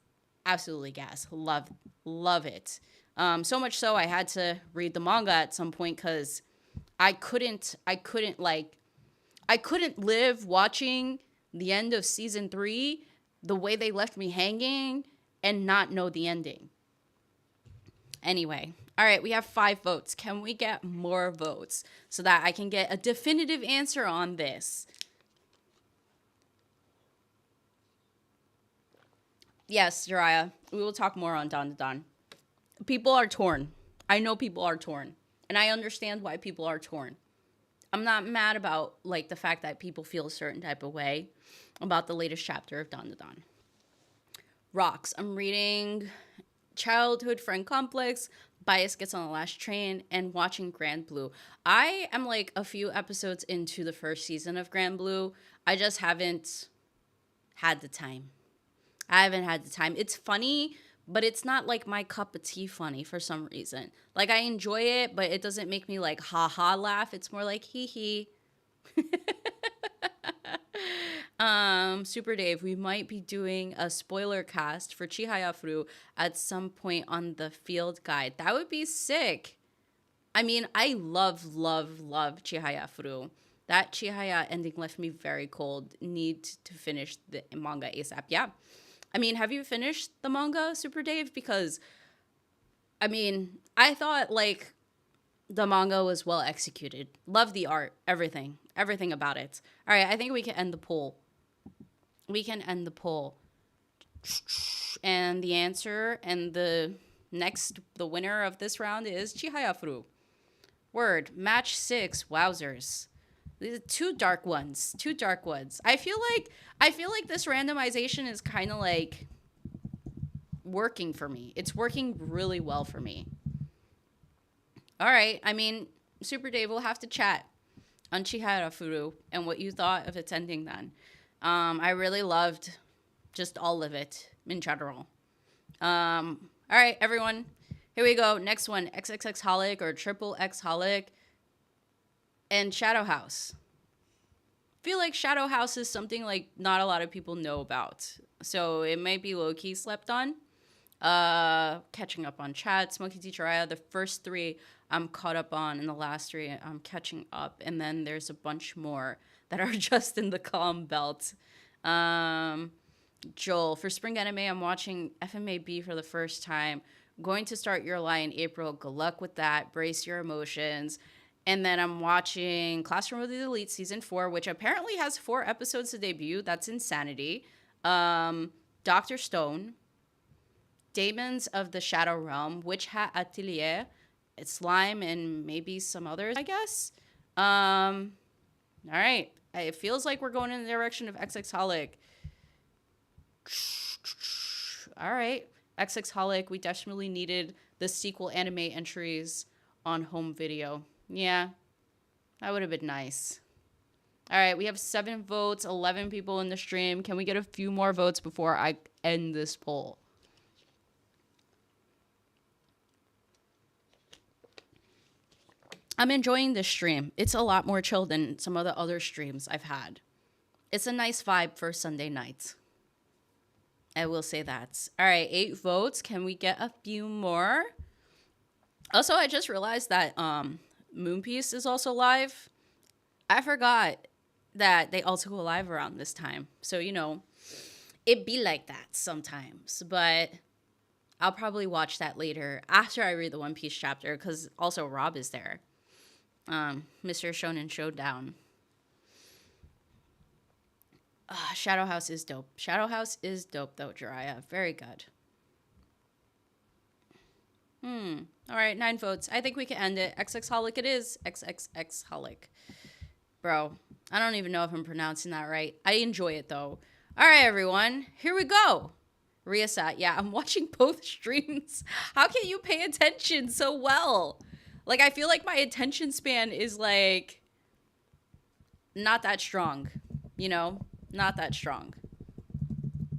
absolutely gas. Love it. So much so I had to read the manga at some point because I couldn't live watching the end of season 3 the way they left me hanging and not know the ending. Anyway, all right, we have 5 votes. Can we get more votes so that I can get a definitive answer on this? Yes, Jiraiya, we will talk more on Dan. People are torn. I know people are torn. And I understand why people are torn. I'm not mad about, like, the fact that people feel a certain type of way about the latest chapter of Dan. Rocks. I'm reading Childhood Friend Complex, Bias Gets on the Last Train, and watching Grand Blue. I am like a few episodes into the first season of Grand Blue. I just haven't had the time. I haven't had the time. It's funny, but it's not like my cup of tea funny for some reason. Like I enjoy it, but it doesn't make me like ha ha laugh. It's more like hee hee. Super Dave, we might be doing a spoiler cast for Chihaya Furu at some point on the field guide. That would be sick. I mean, I love Chihaya Furu. That Chihaya ending left me very cold. Need to finish the manga ASAP. Yeah. I mean, have you finished the manga, Super Dave? Because, I mean, I thought like the manga was well executed. Love the art, everything about it. All right, I think we can end the poll. We can end the poll. And the answer and the winner of this round is Chihayafuru. Word, match 6, wowzers. These are two dark ones. I feel like this randomization is kind of like working for me. It's working really well for me. All right, I mean, Super Dave, we'll have to chat on Chihayafuru and what you thought of its ending then. I really loved just all of it in general. All right, everyone. Here we go. Next one, XXX Holic or Triple X Holic and Shadow House. I feel like Shadow House is something like not a lot of people know about. So it might be low-key slept on. Catching up on chat, Smoky D. Jiraiya, the first 3 I'm caught up on, and the last 3 I'm catching up. And then there's a bunch more that are just in the calm belt. Joel, for spring anime, I'm watching FMAB for the first time. Going to start Your Lie in April. Good luck with that. Brace your emotions. And then I'm watching Classroom of the Elite Season 4, which apparently has 4 episodes to debut. That's insanity. Dr. Stone, Demons of the Shadow Realm, Witch Hat Atelier, Slime, and maybe some others, I guess. All right. It feels like we're going in the direction of XX Holic. All right. XX Holic, we desperately needed the sequel anime entries on home video. Yeah, that would have been nice. All right, we have 7 votes, 11 people in the stream. Can we get a few more votes before I end this poll? I'm enjoying this stream. It's a lot more chill than some of the other streams I've had. It's a nice vibe for Sunday nights. I will say that. All right, 8 votes. Can we get a few more? Also, I just realized that Moonpiece is also live. I forgot that they also go live around this time. So, you know, it be like that sometimes. But I'll probably watch that later after I read the One Piece chapter, because also Rob is there. Mr. Shonen Showdown. Shadow House is dope. Shadow House is dope, though, Jiraiya. Very good. All right, 9 votes. I think we can end it. XX Holic it is. XXX Holic. Bro, I don't even know if I'm pronouncing that right. I enjoy it, though. All right, everyone. Here we go. Riasat. Yeah, I'm watching both streams. How can you pay attention so well? Like, I feel like my attention span is, like, not that strong. You know? Not that strong.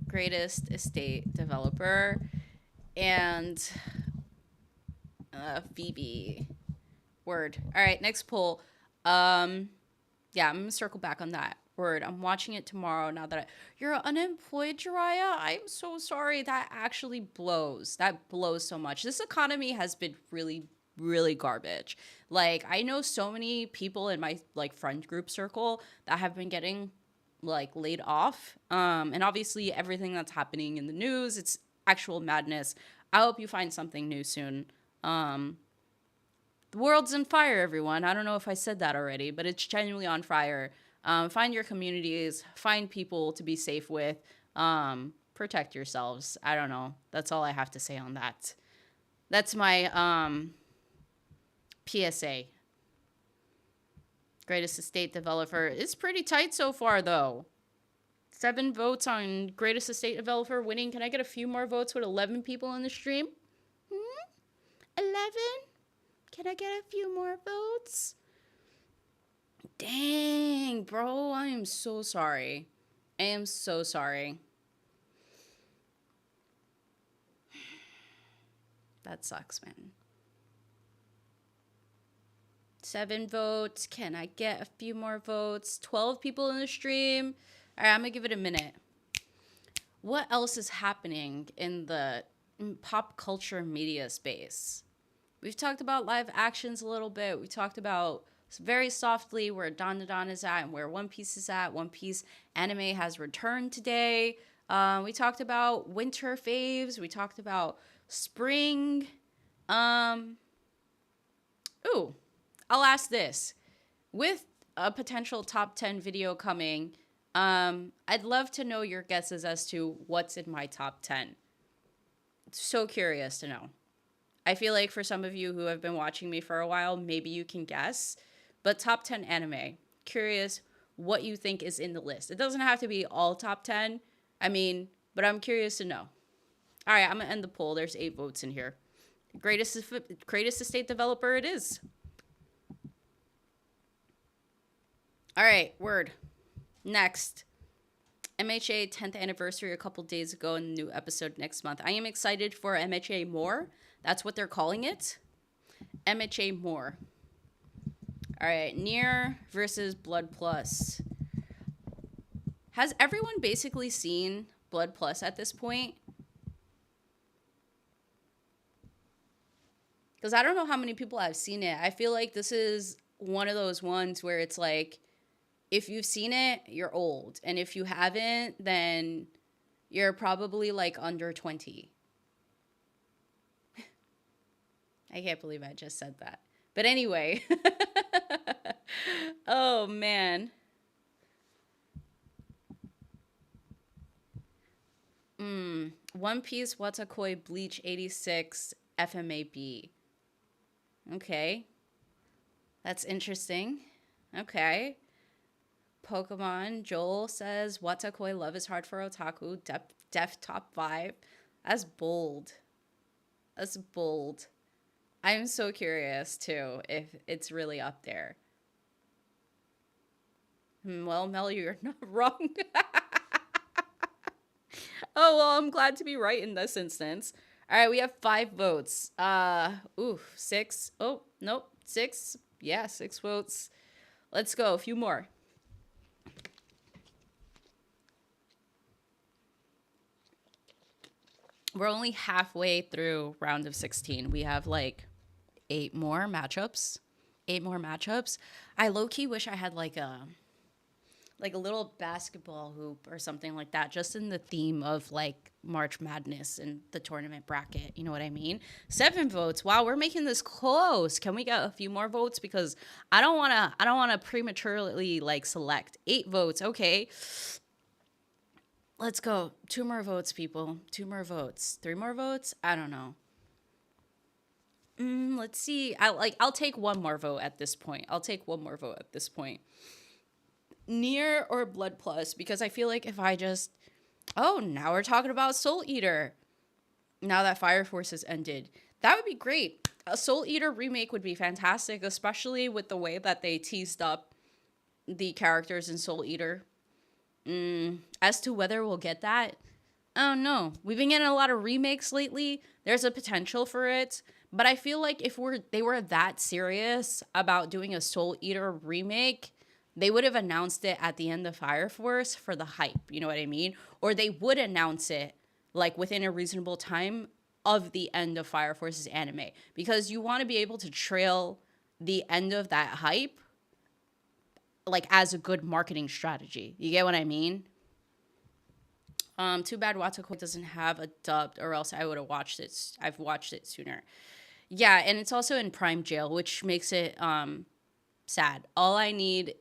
Greatest estate developer. And Phoebe. Word. All right, next poll. Yeah, I'm gonna circle back on that. Word. I'm watching it tomorrow now that you're unemployed, Jiraiya. I'm so sorry. That actually blows. That blows so much. This economy has been really garbage. Like, I know so many people in my like friend group circle that have been getting like laid off. And obviously everything that's happening in the news, it's actual madness. I hope you find something new soon. The world's on fire, everyone. I don't know if I said that already, but it's genuinely on fire. Find your communities, find people to be safe with, protect yourselves. I don't know. That's all I have to say on that. That's my PSA. Greatest estate developer. It's pretty tight so far, though. 7 votes on greatest estate developer winning. Can I get a few more votes with 11 people in the stream? 11? Can I get a few more votes? Dang, bro, I am so sorry. I am so sorry. That sucks, man. 7 votes. Can I get a few more votes? 12 people in the stream. All right, I'm going to give it a minute. What else is happening in the pop culture media space? We've talked about live actions a little bit. We talked about very softly where Don is at and where One Piece is at. One Piece anime has returned today. We talked about winter faves. We talked about spring. Ooh, I'll ask this. With a potential top 10 video coming, I'd love to know your guesses as to what's in my top 10. So curious to know. I feel like for some of you who have been watching me for a while, maybe you can guess. But top 10 anime. Curious what you think is in the list. It doesn't have to be all top 10. I mean, but I'm curious to know. All right, I'm going to end the poll. There's 8 votes in here. Greatest estate developer it is. All right, word. Next. MHA 10th anniversary a couple days ago and new episode next month. I am excited for MHA More. That's what they're calling it. MHA More. All right, Nier versus Blood Plus. Has everyone basically seen Blood Plus at this point? Because I don't know how many people have seen it. I feel like this is one of those ones where it's like, if you've seen it, you're old. And if you haven't, then you're probably like under 20. I can't believe I just said that. But anyway. Oh, man. One Piece, Watakoi, Bleach, 86, FMAB. Okay. That's interesting. Okay. Pokemon, Joel says, Watakoi, love is hard for otaku, def top 5. That's bold. That's bold. I'm so curious, too, if it's really up there. Well, Mel, you're not wrong. Oh, well, I'm glad to be right in this instance. All right, we have 5 votes. 6. Oh, nope, 6. Yeah, 6 votes. Let's go, a few more. We're only halfway through round of 16. We have like 8 more matchups. 8 more matchups. I low-key wish I had like a little basketball hoop or something like that, just in the theme of like March Madness and the tournament bracket. You know what I mean? 7 votes. Wow, we're making this close. Can we get a few more votes? Because I don't wanna prematurely like select. 8 votes. Okay. Let's go. 2 more votes, people. 2 more votes. 3 more votes? I don't know. Let's see. I'll take 1 more vote at this point. Nier or Blood Plus, because I feel like if I just... Oh, now we're talking about Soul Eater. Now that Fire Force has ended. That would be great. A Soul Eater remake would be fantastic, especially with the way that they teased up the characters in Soul Eater. As to whether we'll get that, I don't know. We've been getting a lot of remakes lately. There's a potential for it. But I feel like if they were that serious about doing a Soul Eater remake, they would have announced it at the end of Fire Force for the hype. You know what I mean? Or they would announce it like within a reasonable time of the end of Fire Force's anime. Because you want to be able to trail the end of that hype like as a good marketing strategy. You get what I mean? Too bad Watakoi doesn't have a dubbed, or else I would have watched it. I've watched it sooner. Yeah, and it's also in Prime Jail, which makes it sad. All I need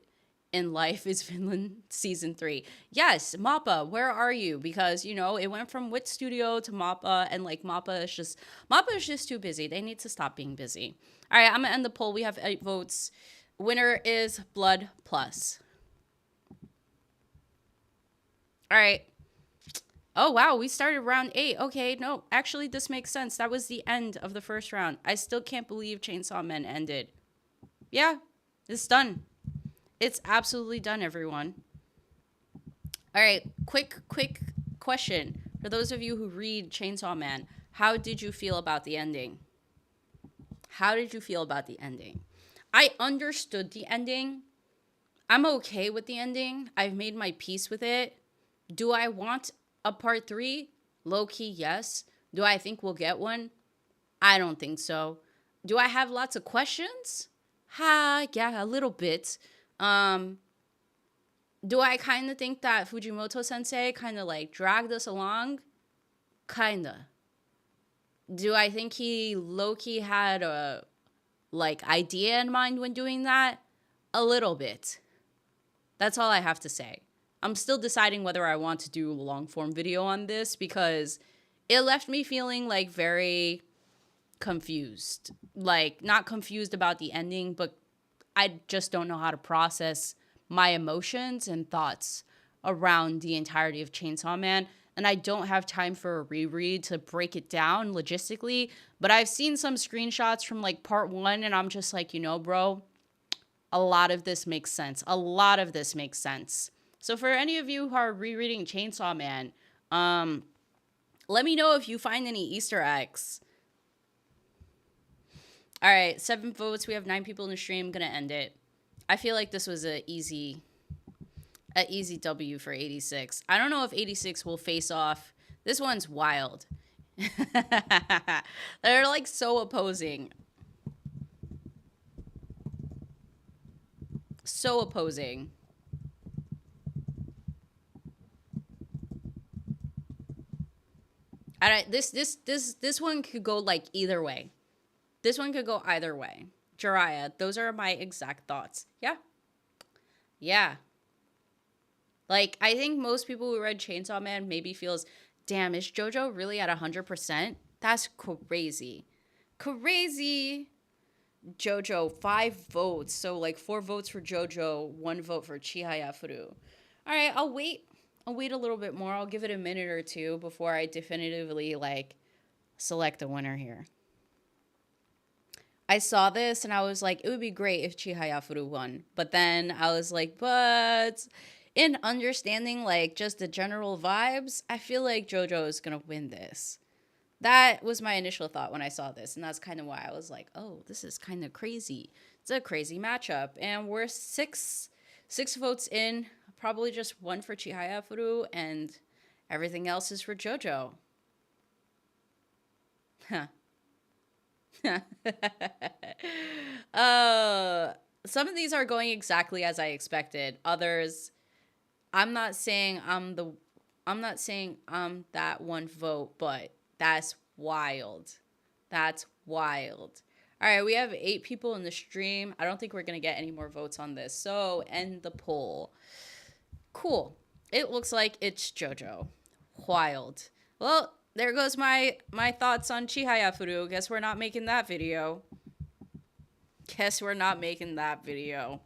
in life is Finland season 3. Yes, Mappa, where are you? Because, you know, it went from Wit Studio to Mappa, and like Mappa is just too busy. They need to stop being busy. All right, I'm gonna end the poll. We have 8 votes. Winner is Blood Plus. All right. Oh, wow. We started round 8. Okay, no, actually, this makes sense. That was the end of the first round. I still can't believe Chainsaw Men ended. Yeah, it's done. It's absolutely done, everyone. All right, quick question. For those of you who read Chainsaw Man, how did you feel about the ending? How did you feel about the ending? I understood the ending. I'm okay with the ending. I've made my peace with it. Do I want a part 3? Low key, yes. Do I think we'll get one? I don't think so. Do I have lots of questions? Yeah, a little bit. Um, do I kind of think that Fujimoto sensei kind of like dragged us along? Kinda. Do I think he low key had a like idea in mind when doing that? A little bit. That's all I have to say. I'm still deciding whether I want to do a long form video on this because it left me feeling like very confused. Like, not confused about the ending, but I just don't know how to process my emotions and thoughts around the entirety of Chainsaw Man. And I don't have time for a reread to break it down logistically. But I've seen some screenshots from like part 1, and I'm just like, bro, a lot of this makes sense. A lot of this makes sense. So for any of you who are rereading Chainsaw Man, let me know if you find any Easter eggs. All right, 7 votes. We have 9 people in the stream. I'm gonna end it. I feel like this was a easy W for 86. I don't know if 86 will face off. This one's wild. They're like so opposing. So opposing. All right, this one could go like either way. This one could go either way. Jiraiya, those are my exact thoughts. Yeah. Yeah. Like, I think most people who read Chainsaw Man maybe feels, damn, is JoJo really at 100%? That's crazy. Crazy. JoJo, 5 votes. So, like, 4 votes for JoJo, 1 vote for Chihaya Furu. All right, I'll wait. I'll wait a little bit more. I'll give it a minute or two before I definitively, like, select a winner here. I saw this and I was like, it would be great if Chihaya Furu won. But then I was like, but in understanding like just the general vibes, I feel like JoJo is gonna win this. That was my initial thought when I saw this, and that's kind of why I was like, oh, this is kind of crazy. It's a crazy matchup. And we're six votes in, probably just 1 for Chihaya Furu, and everything else is for JoJo. Huh. Some of these are going exactly as I expected. Others, I'm not saying I'm that 1 vote, but that's wild. That's wild. All right, we have 8 people in the stream. I don't think we're going to get any more votes on this. So, end the poll. Cool. It looks like it's JoJo. Wild. Well, there goes my thoughts on Chihaya Furu. Guess we're not making that video. Guess we're not making that video.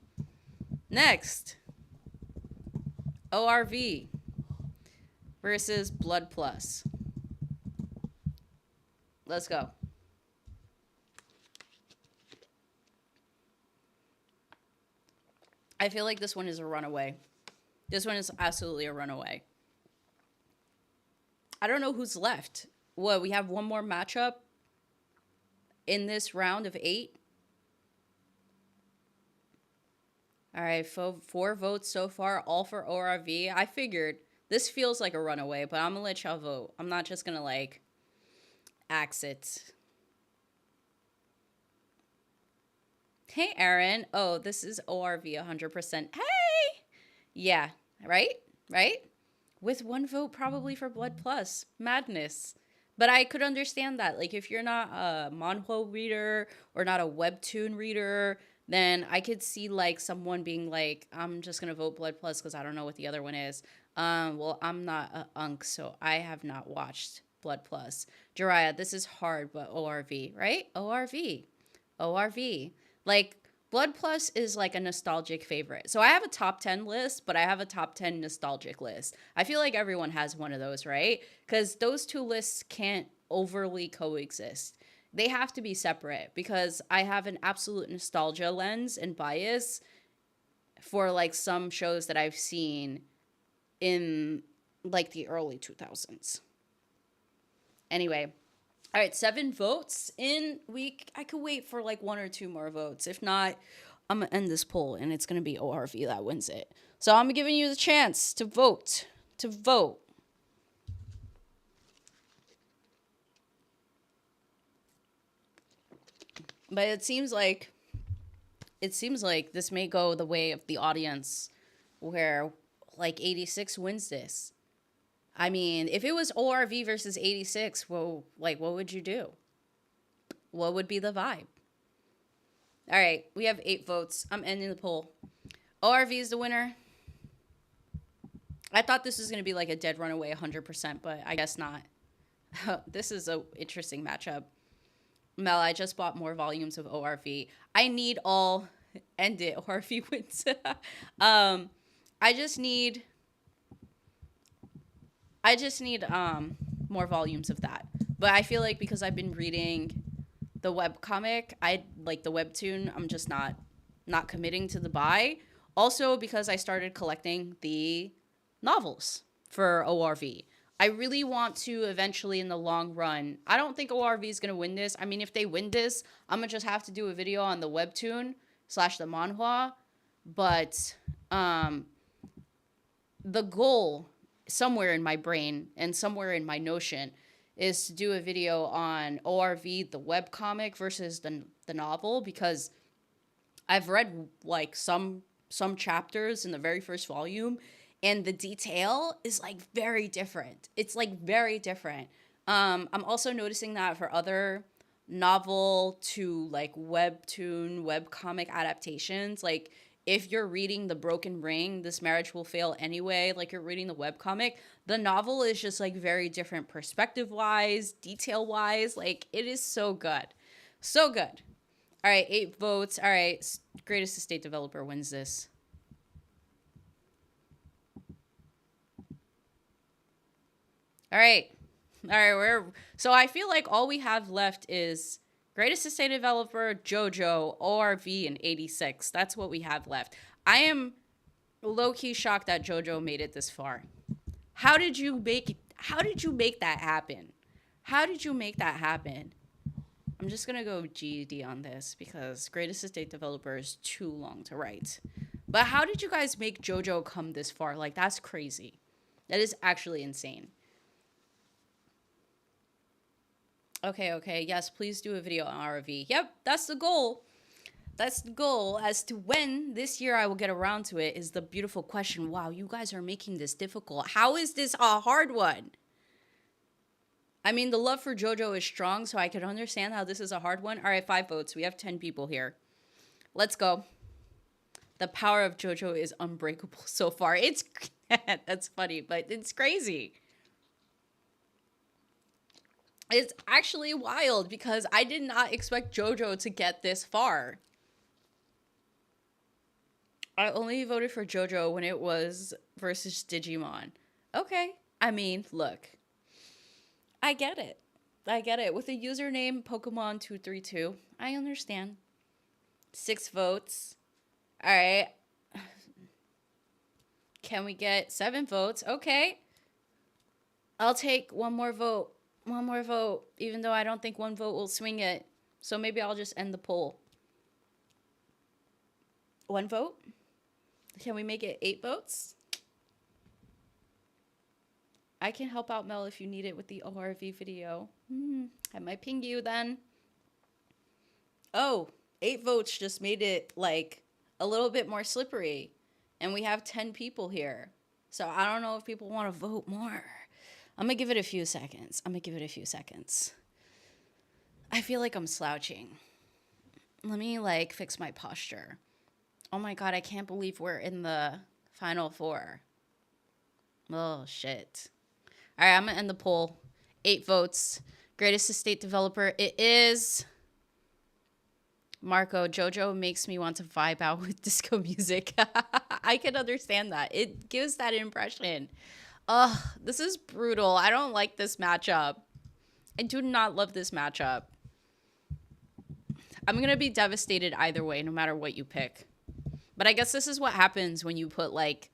Next. ORV versus Blood Plus. Let's go. I feel like this one is a runaway. This one is absolutely a runaway. I don't know who's left. What, we have one more matchup in this round of 8? All right, 4 votes so far, all for ORV. I figured this feels like a runaway, but I'm gonna let y'all vote. I'm not just gonna like axe it. Hey, Aaron. Oh, this is ORV 100%. Hey! Yeah, right? Right? With 1 vote probably for Blood Plus. Madness. But I could understand that. Like, if you're not a manhwa reader or not a webtoon reader, then I could see, like, someone being like, I'm just going to vote Blood Plus because I don't know what the other one is. Well, I'm not a unk, so I have not watched Blood Plus. Jiraiya, this is hard, but ORV, right? ORV. ORV. Like, Blood Plus is like a nostalgic favorite. So I have a top 10 list, but I have a top 10 nostalgic list. I feel like everyone has one of those, right? Because those two lists can't overly coexist. They have to be separate because I have an absolute nostalgia lens and bias for like some shows that I've seen in like the early 2000s. Anyway, all right, 7 votes in week. I could wait for like 1 or 2 more votes. If not, I'm gonna end this poll and it's gonna be ORV that wins it. So I'm giving you the chance to vote. To vote. But it seems like this may go the way of the audience, where like 86 wins this. I mean, if it was ORV versus 86, well, like, what would you do? What would be the vibe? All right, we have 8 votes. I'm ending the poll. ORV is the winner. I thought this was going to be like a dead runaway 100%, but I guess not. This is an interesting matchup. Mel, I just bought more volumes of ORV. I need all... End it. ORV wins. I just need more volumes of that. But I feel like because I've been reading the webcomic, I like the webtoon, I'm just not committing to the buy. Also because I started collecting the novels for ORV. I really want to eventually in the long run. I don't think ORV is going to win this. I mean, if they win this, I'm going to just have to do a video on the webtoon / the manhwa. But the goal somewhere in my brain and somewhere in my notion is to do a video on ORV, the webcomic versus the novel, because I've read like some chapters in the very first volume and the detail is like very different. It's like very different. I'm also noticing that for other novel to like webtoon, webcomic adaptations, like if you're reading The Broken Ring, This Marriage Will Fail Anyway, like you're reading the webcomic, the novel is just like very different perspective-wise, detail-wise. Like it is so good. So good. All right, 8 votes. All right, Greatest Estate Developer wins this. All right. So I feel like all we have left is Greatest Estate Developer, JoJo, ORV, and 86. That's what we have left. I am low-key shocked that JoJo made it this far. How did you make that happen? How did you make that happen? I'm just going to go GED on this because Greatest Estate Developer is too long to write. But how did you guys make JoJo come this far? Like, that's crazy. That is actually insane. Okay. Yes, please do a video on RV. Yep, that's the goal. That's the goal. As to when this year I will get around to it is the beautiful question. Wow, you guys are making this difficult. How is this a hard one? I mean, the love for JoJo is strong, so I can understand how this is a hard one. All right, 5 votes. We have 10 people here. Let's go. The power of JoJo is unbreakable so far. It's... That's funny, but it's crazy. It's actually wild because I did not expect JoJo to get this far. I only voted for JoJo when it was versus Digimon. Okay. I mean, look. I get it. With a username Pokemon232, I understand. 6 votes. All right. Can we get 7 votes? Okay. I'll take one more vote. Even though I don't think 1 vote will swing it. So maybe I'll just end the poll. 1 vote? Can we make it 8 votes? I can help out Mel if you need it with the ORV video. I might ping you then. Oh, 8 votes just made it like a little bit more slippery. And we have 10 people here. So I don't know if people want to vote more. I'm going to give it a few seconds. I feel like I'm slouching. Let me like fix my posture. Oh my God, I can't believe we're in the final 4. Oh, shit. All right, I'm going to end the poll. 8 votes. Greatest Estate Developer. It is Marco, JoJo makes me want to vibe out with disco music. I can understand that. It gives that impression. Ugh, this is brutal. I don't like this matchup. I do not love this matchup. I'm gonna be devastated either way, no matter what you pick. But I guess this is what happens when you put like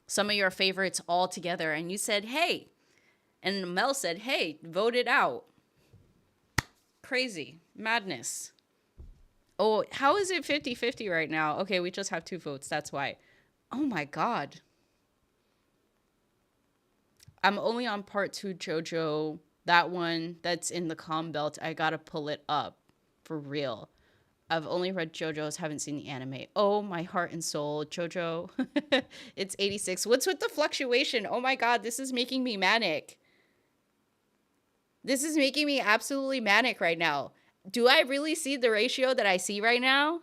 some of your favorites all together and you said, hey, and Mel said, hey, vote it out. Crazy. Madness. Oh, how is it 50-50 right now? Okay, we just have 2 votes. That's why. Oh my God. I'm only on part 2 JoJo. That one that's in the comm belt. I gotta pull it up. For real. I've only read JoJo's, haven't seen the anime. Oh, my heart and soul. JoJo. It's 86. What's with the fluctuation? Oh my God, this is making me manic. This is making me absolutely manic right now. Do I really see the ratio that I see right now?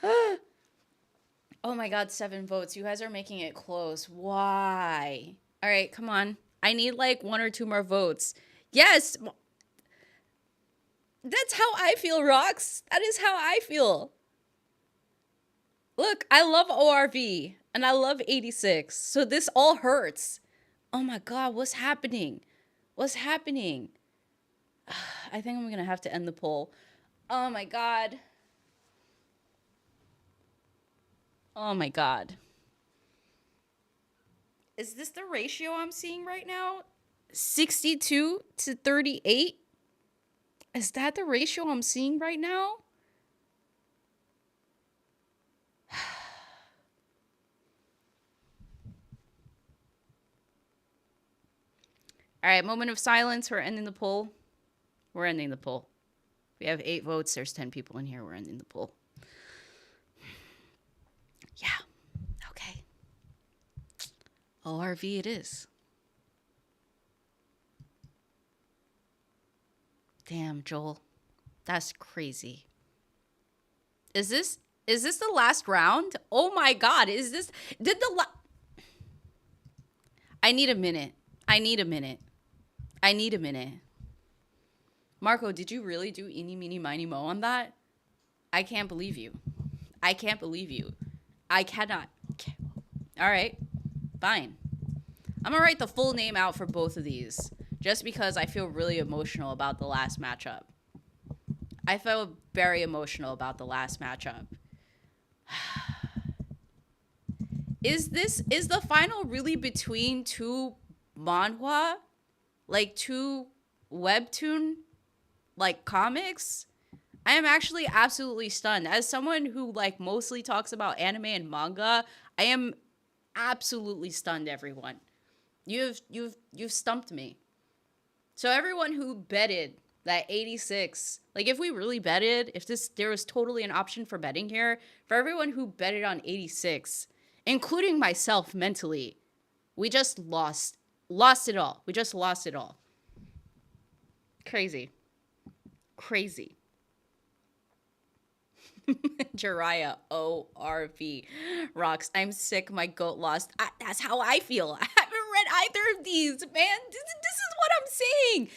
Oh my God, 7 votes. You guys are making it close. Why? All right, come on. I need like 1 or 2 more votes. Yes. That's how I feel, Rox. That is how I feel. Look, I love ORV and I love 86. So this all hurts. Oh my God, what's happening? What's happening? I think I'm going to have to end the poll. Oh my God. Oh my God. Is this the ratio I'm seeing right now? 62 to 38? Is that the ratio I'm seeing right now? All right, moment of silence. We're ending the poll. We're ending the poll. We have 8 votes. There's 10 people in here. We're ending the poll. Yeah. Okay. ORV it is. Damn, Joel. That's crazy. Is this the last round? Oh my God. Is this I need a minute. I need a minute. I need a minute. Marco, did you really do eeny, meeny, miny, mo on that? I can't believe you. I can't believe you. I cannot. All right. Fine. I'm going to write the full name out for both of these just because I feel really emotional about the last matchup. I felt very emotional about the last matchup. Is the final really between 2 manhwa? Like 2 webtoon like comics? I am actually absolutely stunned. As someone who like mostly talks about anime and manga, I am absolutely stunned, everyone. You've stumped me. So everyone who betted that 86, like if we really betted, if there was totally an option for betting here, for everyone who betted on 86, including myself mentally, we just lost it all. We just lost it all. Crazy. Jiraiya, ORV. Rocks, I'm sick. My goat lost. That's how I feel. I haven't read either of these, man. This is what I'm saying.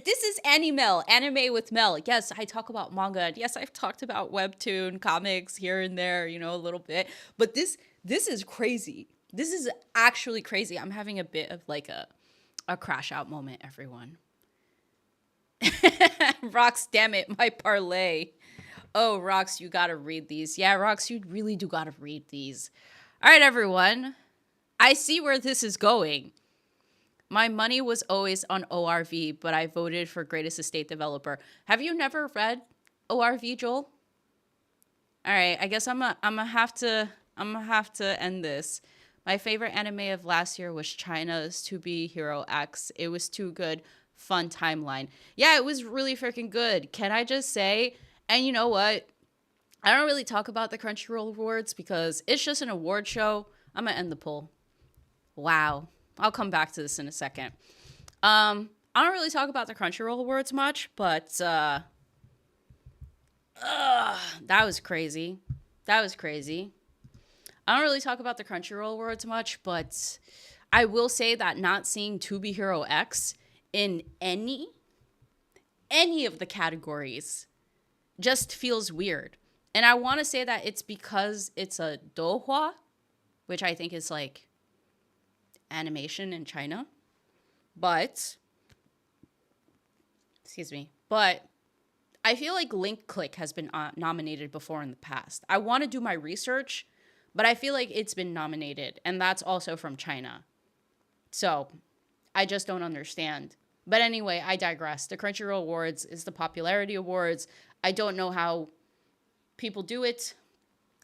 This is anime with Mel. Yes, I talk about manga. Yes, I've talked about webtoon comics here and there, a little bit. But this is crazy. This is actually crazy. I'm having a bit of like a crash out moment, everyone. Rocks, damn it, my parlay. Oh, Rox, you gotta read these. Yeah, Rox, you really do gotta read these. All right, everyone. I see where this is going. My money was always on ORV, but I voted for Greatest Estate Developer. Have you never read ORV, Joel? All right, I guess I'm gonna have to end this. My favorite anime of last year was China's To Be Hero X. It was too good. Fun timeline. Yeah, it was really freaking good. Can I just say? And you know what? I don't really talk about the Crunchyroll Awards because it's just an award show. I'm going to end the poll. Wow. I'll come back to this in a second. I don't really talk about the Crunchyroll Awards much, but that was crazy. I don't really talk about the Crunchyroll Awards much, but I will say that not seeing To Be Hero X in any any of the categories just feels weird. And I want to say that it's because it's a dohwa, which I think is like animation in China. But, excuse me, but I feel like Link Click has been nominated before in the past. I want to do my research, but I feel like it's been nominated, and that's also from China. So I just don't understand. But anyway, I digress. The Crunchyroll Awards is the popularity awards. I don't know how people do it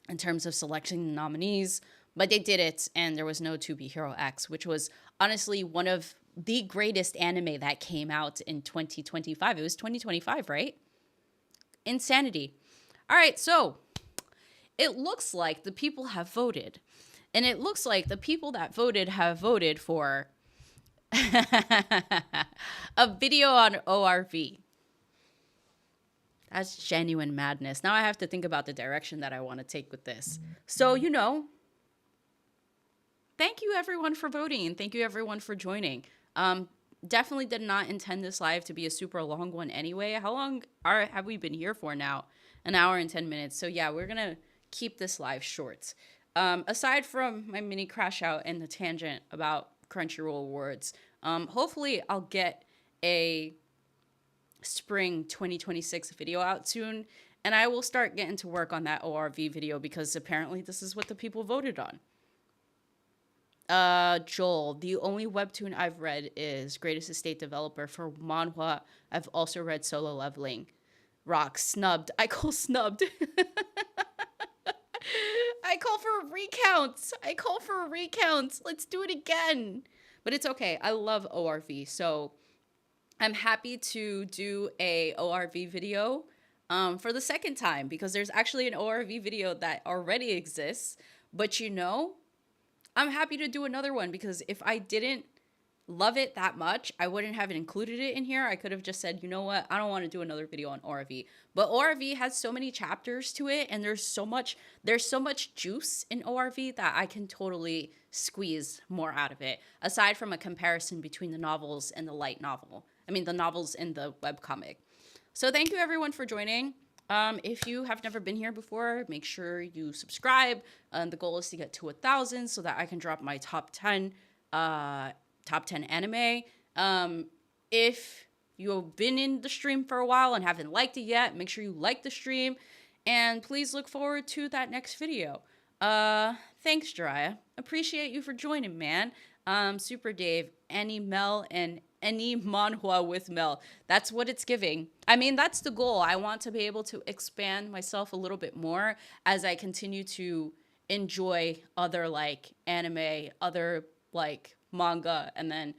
in terms of selecting the nominees, but they did it, and there was no To Be Hero X, which was honestly one of the greatest anime that came out in 2025. It was 2025, right? Insanity. All right, so it looks like the people have voted. And it looks like the people that voted have voted for a video on ORV. That's genuine madness. Now I have to think about the direction that I want to take with this. So, thank you everyone for voting, and thank you everyone for joining. Definitely did not intend this live to be a super long one anyway. How long have we been here for now? An hour and 10 minutes. So yeah, we're going to keep this live short. Aside from my mini crash out and the tangent about Crunchyroll Awards, hopefully I'll get a spring 2026 video out soon, and I will start getting to work on that ORV video because apparently this is what the people voted on. Joel, the only webtoon I've read is Greatest Estate Developer. For manhwa, I've also read Solo Leveling. Rock, snubbed. I call snubbed. I call for a recount. Let's do it again. But it's okay. I love ORV. So I'm happy to do a ORV video for the second time because there's actually an ORV video that already exists. But I'm happy to do another one because if I didn't love it that much, I wouldn't have included it in here. I could have just said, you know what? I don't want to do another video on ORV. But ORV has so many chapters to it, and there's so much juice in ORV that I can totally squeeze more out of it, aside from a comparison between the novels and the light novel. I mean, the novels and the webcomic. So thank you everyone for joining. If you have never been here before, make sure you subscribe. The goal is to get to 1,000 so that I can drop my top 10 anime. If you've been in the stream for a while and haven't liked it yet, make sure you like the stream. And please look forward to that next video. Thanks, Jiraiya. Appreciate you for joining, man. Super Dave, Annie Mel, and any manhwa with Mel. That's what it's giving. I mean, that's the goal. I want to be able to expand myself a little bit more as I continue to enjoy other like anime, other like manga, and then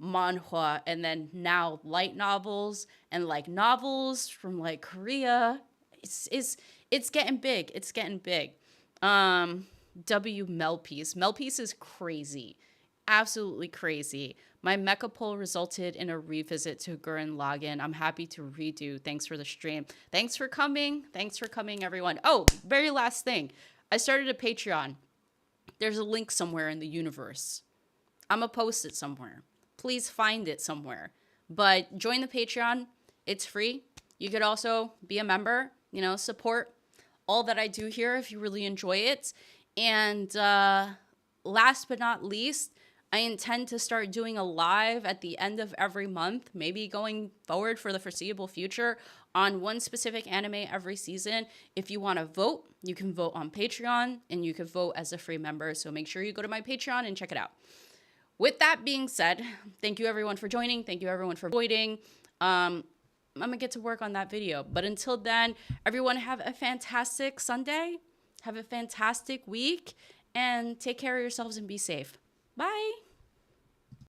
manhwa, and then now light novels and like novels from like Korea. It's getting big. It's getting big. W Melpiece. Melpiece is crazy. Absolutely crazy. My mecha poll resulted in a revisit to Gurren Lagann. I'm happy to redo. Thanks for the stream. Thanks for coming. Thanks for coming, everyone. Oh, very last thing. I started a Patreon. There's a link somewhere in the universe. I'm going to post it somewhere. Please find it somewhere. But join the Patreon. It's free. You could also be a member, support all that I do here if you really enjoy it. And last but not least, I intend to start doing a live at the end of every month, maybe going forward for the foreseeable future, on one specific anime every season. If you want to vote, you can vote on Patreon, and you can vote as a free member. So make sure you go to my Patreon and check it out. With that being said, thank you everyone for joining. Thank you everyone for voting. I'm going to get to work on that video. But until then, everyone have a fantastic Sunday. Have a fantastic week. And take care of yourselves and be safe. Bye.